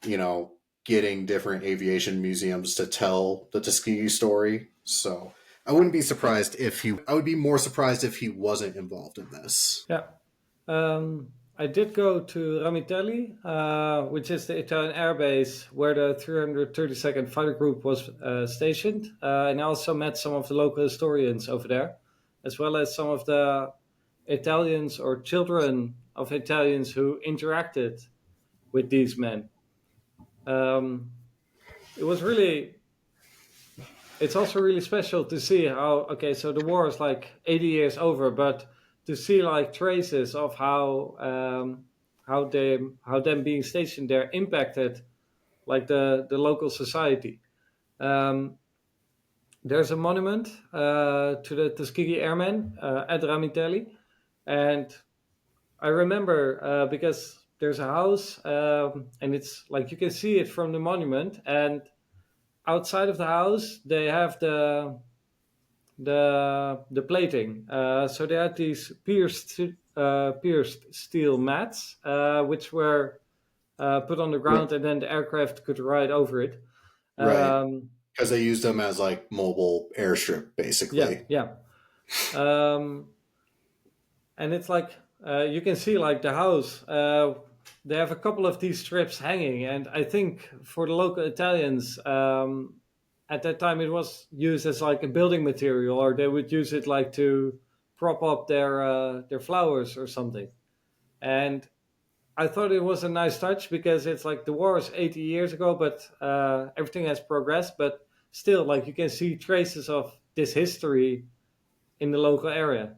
you know, getting different aviation museums to tell the Tuskegee story. So I wouldn't be surprised if he. I would be more surprised if he wasn't involved in this. Yeah. I did go to Ramitelli, which is the Italian air base where the 332nd Fighter Group was stationed. And I also met some of the local historians over there, as well as some of the Italians or children of Italians who interacted with these men. It was really, it's also really special to see how, okay, so the war is like 80 years over, but to see like traces of how them being stationed there impacted like the local society. There's a monument to the Tuskegee Airmen at Ramitelli, and I remember because there's a house and it's like you can see it from the monument, and outside of the house they have the plating. So they had these pierced steel mats, which were put on the ground, and then the aircraft could ride over it. Right. Because they used them as like mobile airstrip, basically. Yeah. And it's like you can see like the house. They have a couple of these strips hanging, and I think for the local Italians, at that time it was used as like a building material, or they would use it like to prop up their flowers or something. And I thought it was a nice touch because it's like the war is 80 years ago, but everything has progressed. But still, like you can see traces of this history in the local area.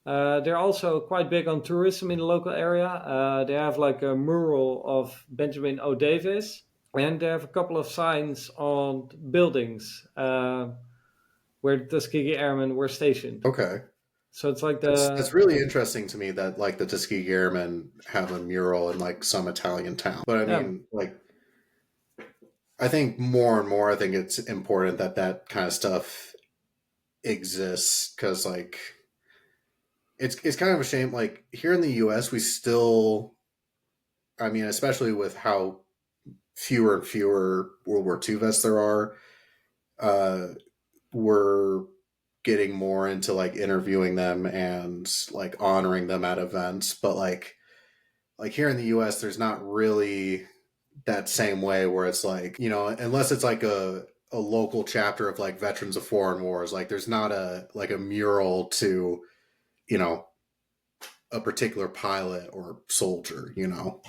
They're also quite big on tourism in the local area. They have like a mural of Benjamin O. Davis, and they have a couple of signs on buildings where the Tuskegee Airmen were stationed. Okay. So it's like that's really interesting to me that like the Tuskegee Airmen have a mural in like some Italian town. But I mean, like, I think more and more, I think it's important that that kind of stuff exists because like it's kind of a shame. Like here in the U.S., we still, I mean, especially with how fewer and fewer World War II vets there are, we're getting more into like interviewing them and like honoring them at events, but like here in the US there's not really that same way where it's like, you know, unless it's like a local chapter of like Veterans of Foreign Wars, like there's not a like a mural to, you know, a particular pilot or soldier, you know.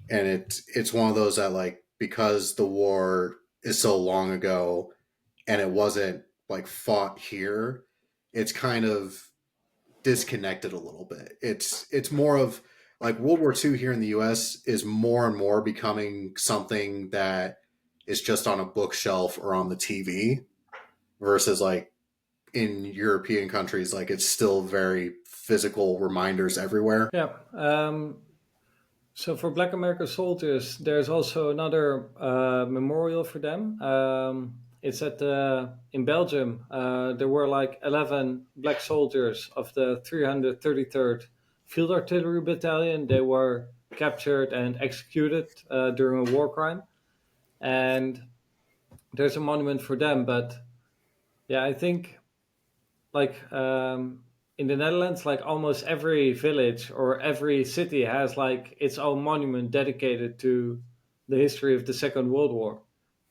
And it's one of those that like because the war is so long ago and it wasn't like fought here, it's kind of disconnected a little bit. It's more of like World War II here in the US is more and more becoming something that is just on a bookshelf or on the TV versus like in European countries, like it's still very physical reminders everywhere. Yeah. So for Black American soldiers, there's also another memorial for them. It's in Belgium. There were like 11 black soldiers of the 333rd Field Artillery Battalion. They were captured and executed during a war crime. And there's a monument for them. But yeah, I think like in the Netherlands, like almost every village or every city has like its own monument dedicated to the history of the Second World War.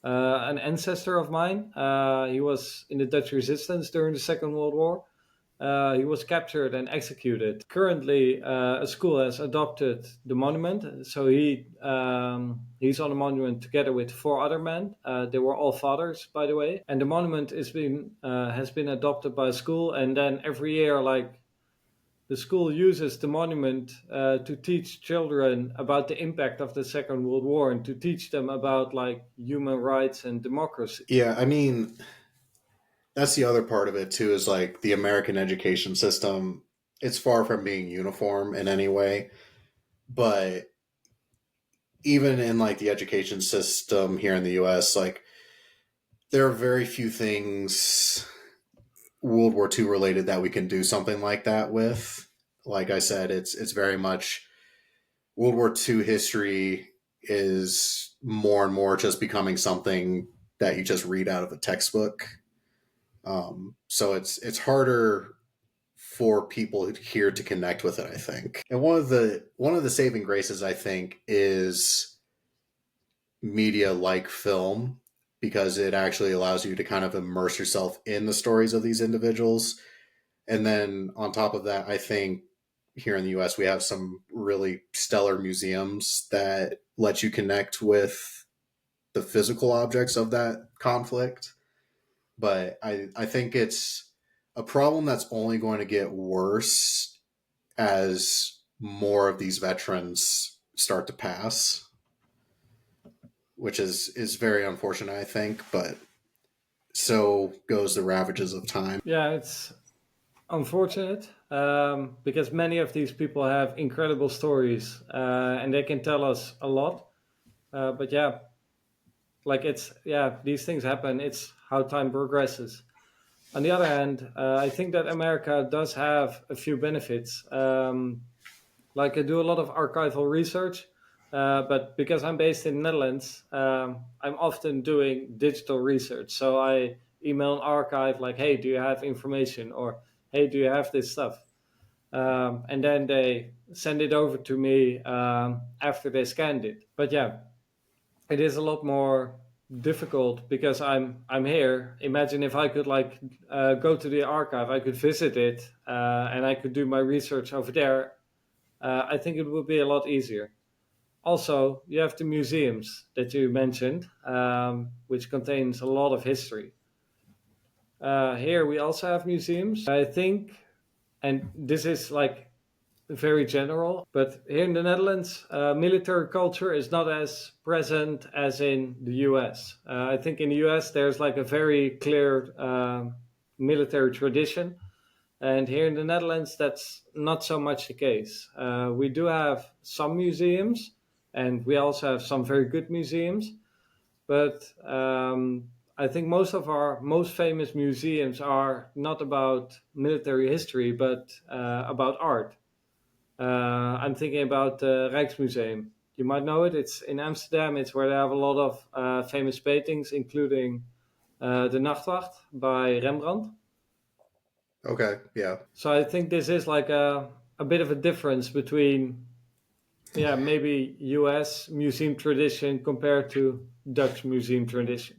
An ancestor of mine, he was in the Dutch resistance during the Second World War. He was captured and executed. Currently, a school has adopted the monument, so he's on the monument together with 4 other men. They were all fathers, by the way. And the monument has been adopted by a school, and then every year, like the school uses the monument to teach children about the impact of the Second World War and to teach them about like human rights and democracy. Yeah, I mean, that's the other part of it too, is like the American education system, it's far from being uniform in any way. But even in like the education system here in the US, like there are very few things World War II related that we can do something like that with. Like I said, it's very much World War II history is more and more just becoming something that you just read out of a textbook. So it's harder for people here to connect with it, I think. And one of the saving graces, I think, is media like film, because it actually allows you to kind of immerse yourself in the stories of these individuals. And then on top of that, I think here in the US, we have some really stellar museums that let you connect with the physical objects of that conflict. But I think it's a problem that's only going to get worse as more of these veterans start to pass, which is very unfortunate, I think, but so goes the ravages of time. Yeah, it's unfortunate because many of these people have incredible stories and they can tell us a lot. But yeah, these things happen. It's how time progresses. On the other hand, I think that America does have a few benefits. Like I do a lot of archival research, but because I'm based in the Netherlands, I'm often doing digital research. So I email an archive like, "Hey, do you have information?" or "Hey, do you have this stuff?" And then they send it over to me after they scanned it. But yeah, it is a lot more difficult because I'm here. Imagine if I could go to the archive, I could visit it, and I could do my research over there. I think it would be a lot easier. Also, you have the museums that you mentioned, which contains a lot of history. Here we also have museums. I think, and this is like very general, but here in the Netherlands, military culture is not as present as in the US. I think in the US there's like a very clear military tradition, and here in the Netherlands that's not so much the case. We do have some museums, and we also have some very good museums, but I think most of our most famous museums are not about military history, but about art. I'm thinking about the Rijksmuseum. You might know it. It's in Amsterdam. It's where they have a lot of famous paintings, including the Nachtwacht by Rembrandt. Okay, yeah. So I think this is like a bit of a difference between, yeah, maybe U.S. museum tradition compared to Dutch museum tradition.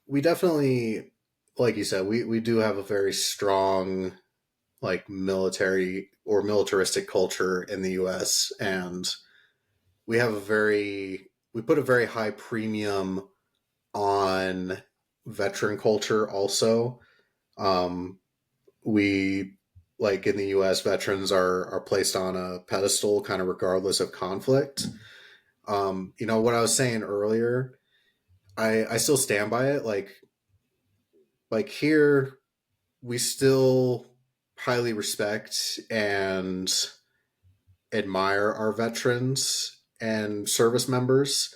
We definitely, like you said, we do have a very strong like military or militaristic culture in the US, and we have we put a very high premium on veteran culture also. Um, we like in the US, veterans are placed on a pedestal kind of regardless of conflict. What I was saying earlier, I still stand by it. Like here we still highly respect and admire our veterans and service members.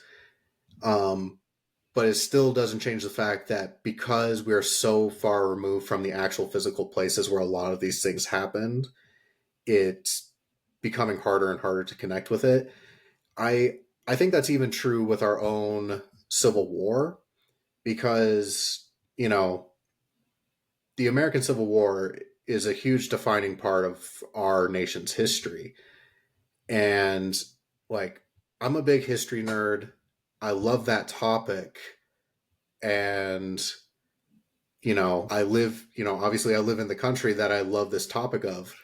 Um, but it still doesn't change the fact that because we're so far removed from the actual physical places where a lot of these things happened, it's becoming harder and harder to connect with it. I I think that's even true with our own Civil War, because you know the American Civil War is a huge defining part of our nation's history. And like, I'm a big history nerd. I love that topic. And, obviously I live in the country that I love this topic of.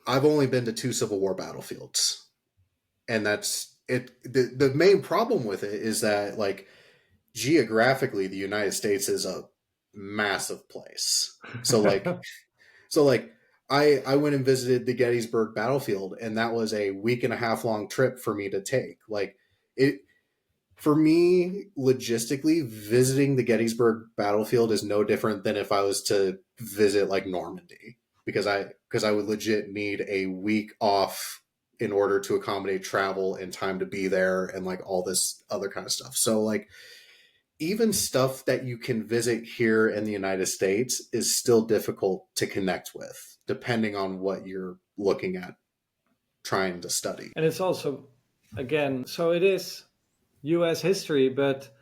I've only been to two Civil War battlefields. And that's it. The main problem with it is that, like, geographically, the United States is a massive place. So, like, So like I went and visited the Gettysburg battlefield, and that was a week and a half long trip for me to take. Like it for me, logistically, visiting the Gettysburg battlefield is no different than if I was to visit like Normandy, because I would legit need a week off in order to accommodate travel and time to be there and like all this other kind of stuff. So like even stuff that you can visit here in the United States is still difficult to connect with, depending on what you're looking at trying to study. And it's also, again, so it is US history, but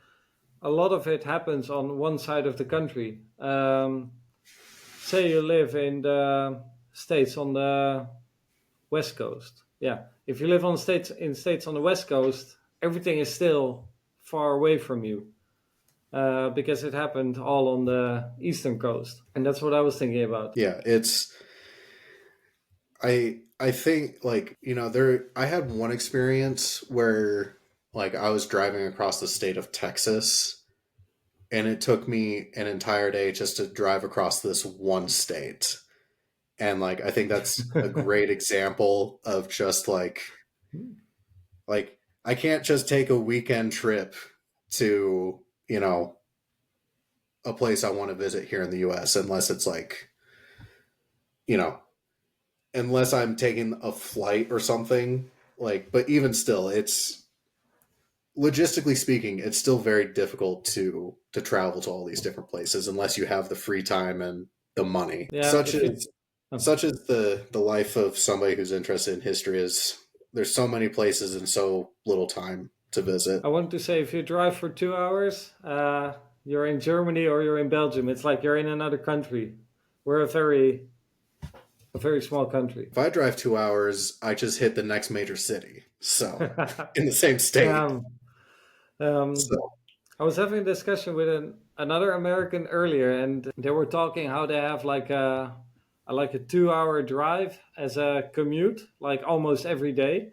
a lot of it happens on one side of the country. Say you live in the states on the west coast. Yeah, if you live on states on the west coast, everything is still far away from you because it happened all on the eastern coast, and that's what I was thinking about. Yeah, it's I think like, there I had one experience where like I was driving across the state of Texas and it took me an entire day just to drive across this one state. And like I think that's a great example of just like I can't just take a weekend trip to, a place I want to visit here in the US unless it's like, you know, unless I'm taking a flight or something. Like, but even still, it's logistically speaking, it's still very difficult to travel to all these different places unless you have the free time and the money. Yeah, Such is the life of somebody who's interested in history. Is there's so many places and so little time to visit. I want to say if you drive for 2 hours, you're in Germany or you're in Belgium. It's like you're in another country. We're a very small country. If I drive 2 hours, I just hit the next major city. So in the same state. So I was having a discussion with another American earlier, and they were talking how they have like a 2 hour drive as a commute, like almost every day.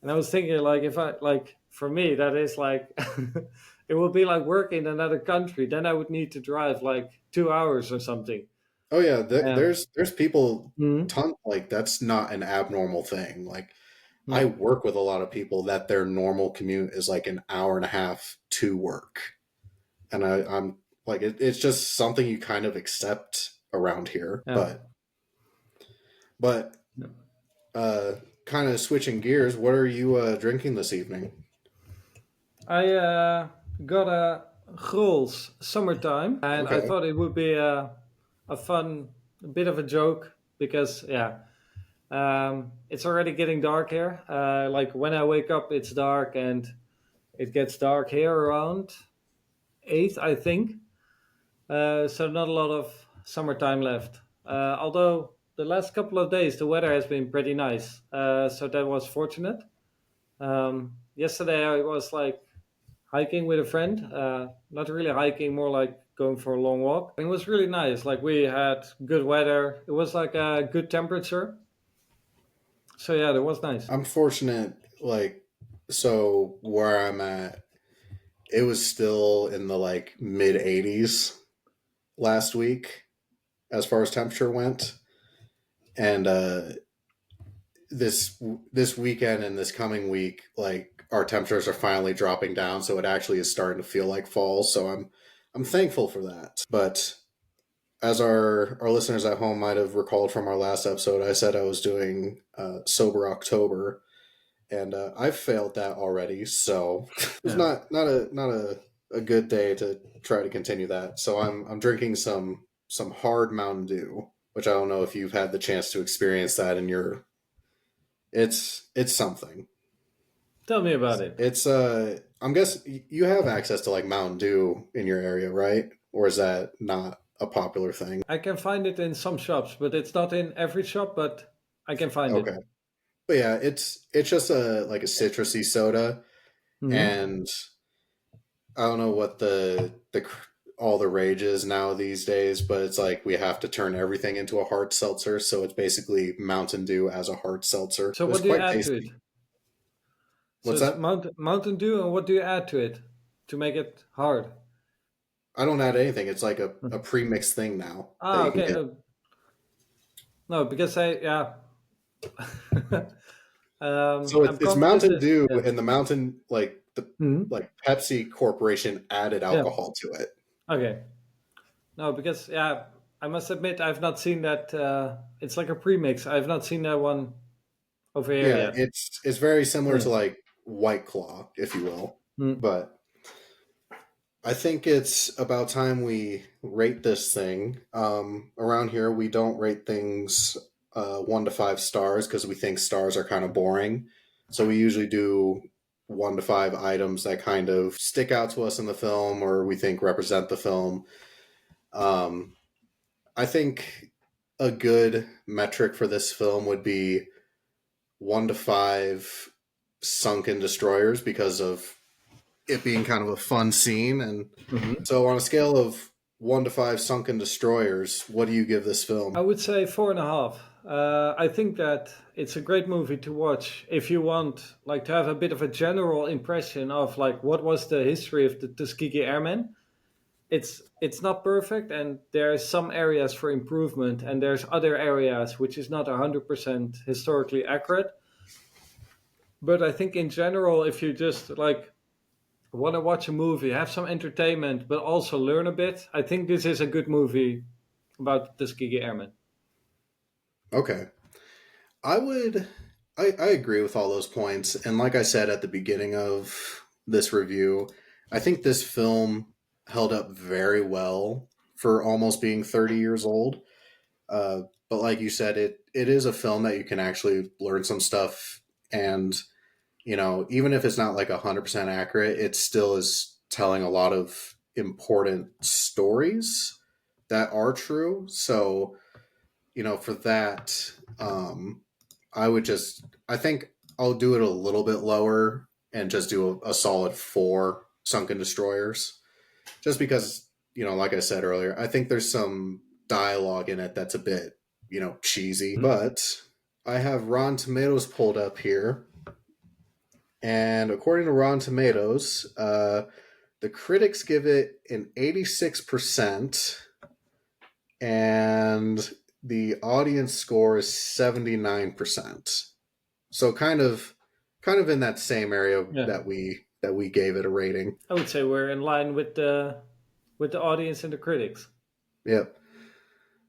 And I was thinking, like, if I like for me, that is like it would be like working in another country. Then I would need to drive like 2 hours or something. oh yeah, Yeah. there's people Mhm. like that's not an abnormal thing. Like I Yeah. work with a lot of people that their normal commute is like an hour and a half to work. And I'm like it's just something you kind of accept around here. Yeah. But kind of switching gears, what are you drinking this evening? I got a Grols summertime, and I Okay. thought it would be a fun, a bit of a joke because yeah, it's already getting dark here. Like when I wake up, it's dark, and it gets dark here around 8, I think. So not a lot of summertime left. Although the last couple of days the weather has been pretty nice, so that was fortunate. Yesterday I was like hiking with a friend. Not really hiking, more like going for a long walk. It was really nice. Like we had good weather. It was like a good temperature. So yeah, that was nice. I'm fortunate, like, so where I'm at, it was still in the like mid 80s last week as far as temperature went. And this weekend and this coming week, like our temperatures are finally dropping down, so it actually is starting to feel like fall. So I'm thankful for that. But as our listeners at home might have recalled from our last episode, I said I was doing sober October, and I've failed that already. So it's Yeah. not a good day to try to continue that. So I'm drinking some hard Mountain Dew, which I don't know if you've had the chance to experience that in your. It's something. Tell me about it. It's I'm guessing you have access to like Mountain Dew in your area, right? Or is that not a popular thing? I can find it in some shops, but it's not in every shop. But I can find it. Okay. But yeah, it's just a like a citrusy soda, Hmm. and I don't know what all the rage is now these days, but it's like we have to turn everything into a hard seltzer, so it's basically Mountain Dew as a hard seltzer. So It was what do you quite add to it? tasty. So What's it's that? Mountain Dew, and what do you add to it to make it hard? I don't add anything. It's like a pre-mixed thing now that Ah, you can okay. get. No, no, because I yeah. So I'm it's Mountain competitive. Dew, Yeah. and the Mountain the Mhm. like Pepsi Corporation added Yeah. alcohol to it. Okay. No, because yeah, I must admit I've not seen that. It's like a premix. I've not seen that one over here Yeah, yet. it's very similar Yeah. to like White Claw, if you will. Mm. But I think it's about time we rate this thing. Around here, we don't rate things 1 to 5 stars because we think stars are kind of boring. So we usually do 1 to 5 items that kind of stick out to us in the film or we think represent the film. I think a good metric for this film would be 1 to 5 sunken destroyers because of it being kind of a fun scene. And so on a scale of 1 to 5 sunken destroyers, what do you give this film? I would say 4.5. I think that it's a great movie to watch if you want like to have a bit of a general impression of like what was the history of the Tuskegee Airmen. It's not perfect, and there's some areas for improvement, and there's other areas which is not 100% historically accurate. But I think in general, if you just like want to watch a movie, have some entertainment, but also learn a bit, I think this is a good movie about the Tuskegee Airmen. Okay. I agree with all those points. And like I said at the beginning of this review, I think this film held up very well for almost being 30 years old. But like you said, it is a film that you can actually learn some stuff. And, you know, even if it's not like 100% accurate, it still is telling a lot of important stories that are true. So, you know, for that, I think I'll do it a little bit lower and just do a solid 4 sunken destroyers. Just because, you know, like I said earlier, I think there's some dialogue in it that's a bit, you know, cheesy. But I have Rotten Tomatoes pulled up here. And according to Rotten Tomatoes, the critics give it an 86%, and the audience score is 79%. So kind of in that same area Yeah. that we gave it a rating. I would say we're in line with the audience and the critics. Yep.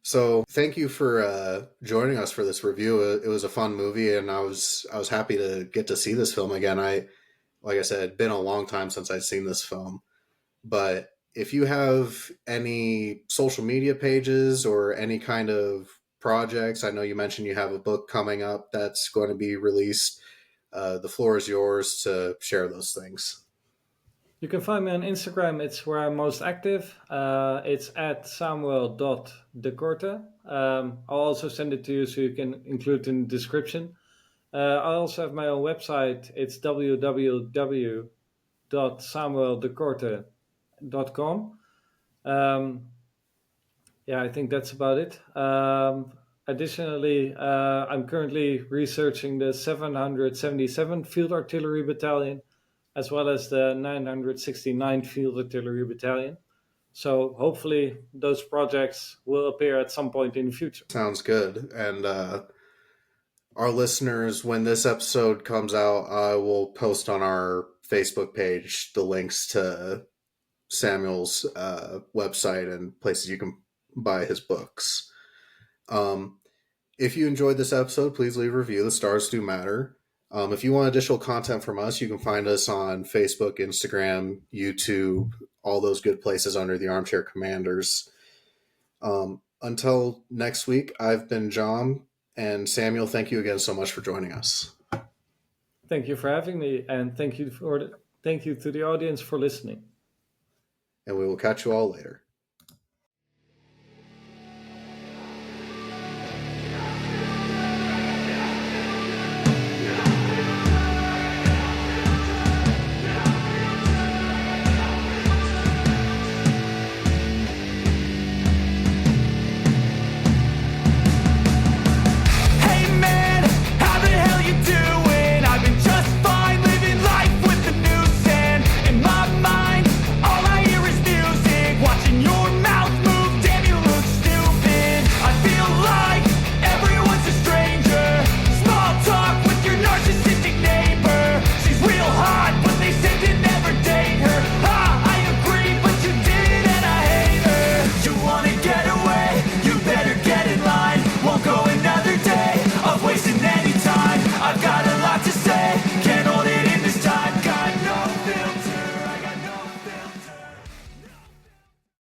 So thank you for joining us for this review. It was a fun movie, and I was happy to get to see this film again. Like I said, it's been a long time since I'd seen this film. But if you have any social media pages or any kind of projects, I know you mentioned you have a book coming up that's going to be released. The floor is yours to share those things. You can find me on Instagram. It's where I'm most active. It's at Samuel.De Korte. I'll also send it to you so you can include it in the description. I also have my own website. It's www.samueldekorte.com. I think that's about it. Additionally, I'm currently researching the 777th Field Artillery Battalion, as well as the 969th Field Artillery Battalion. So hopefully those projects will appear at some point in the future. Sounds good. And our listeners, when this episode comes out, I will post on our Facebook page the links to Samuel's website and places you can buy his books. If you enjoyed this episode, please leave a review. The stars do matter. If you want additional content from us, you can find us on Facebook, Instagram, YouTube, all those good places under the Armchair Commanders. Until next week, I've been John, and Samuel, thank you again so much for joining us. Thank you for having me, and thank you to the audience for listening. And we will catch you all later.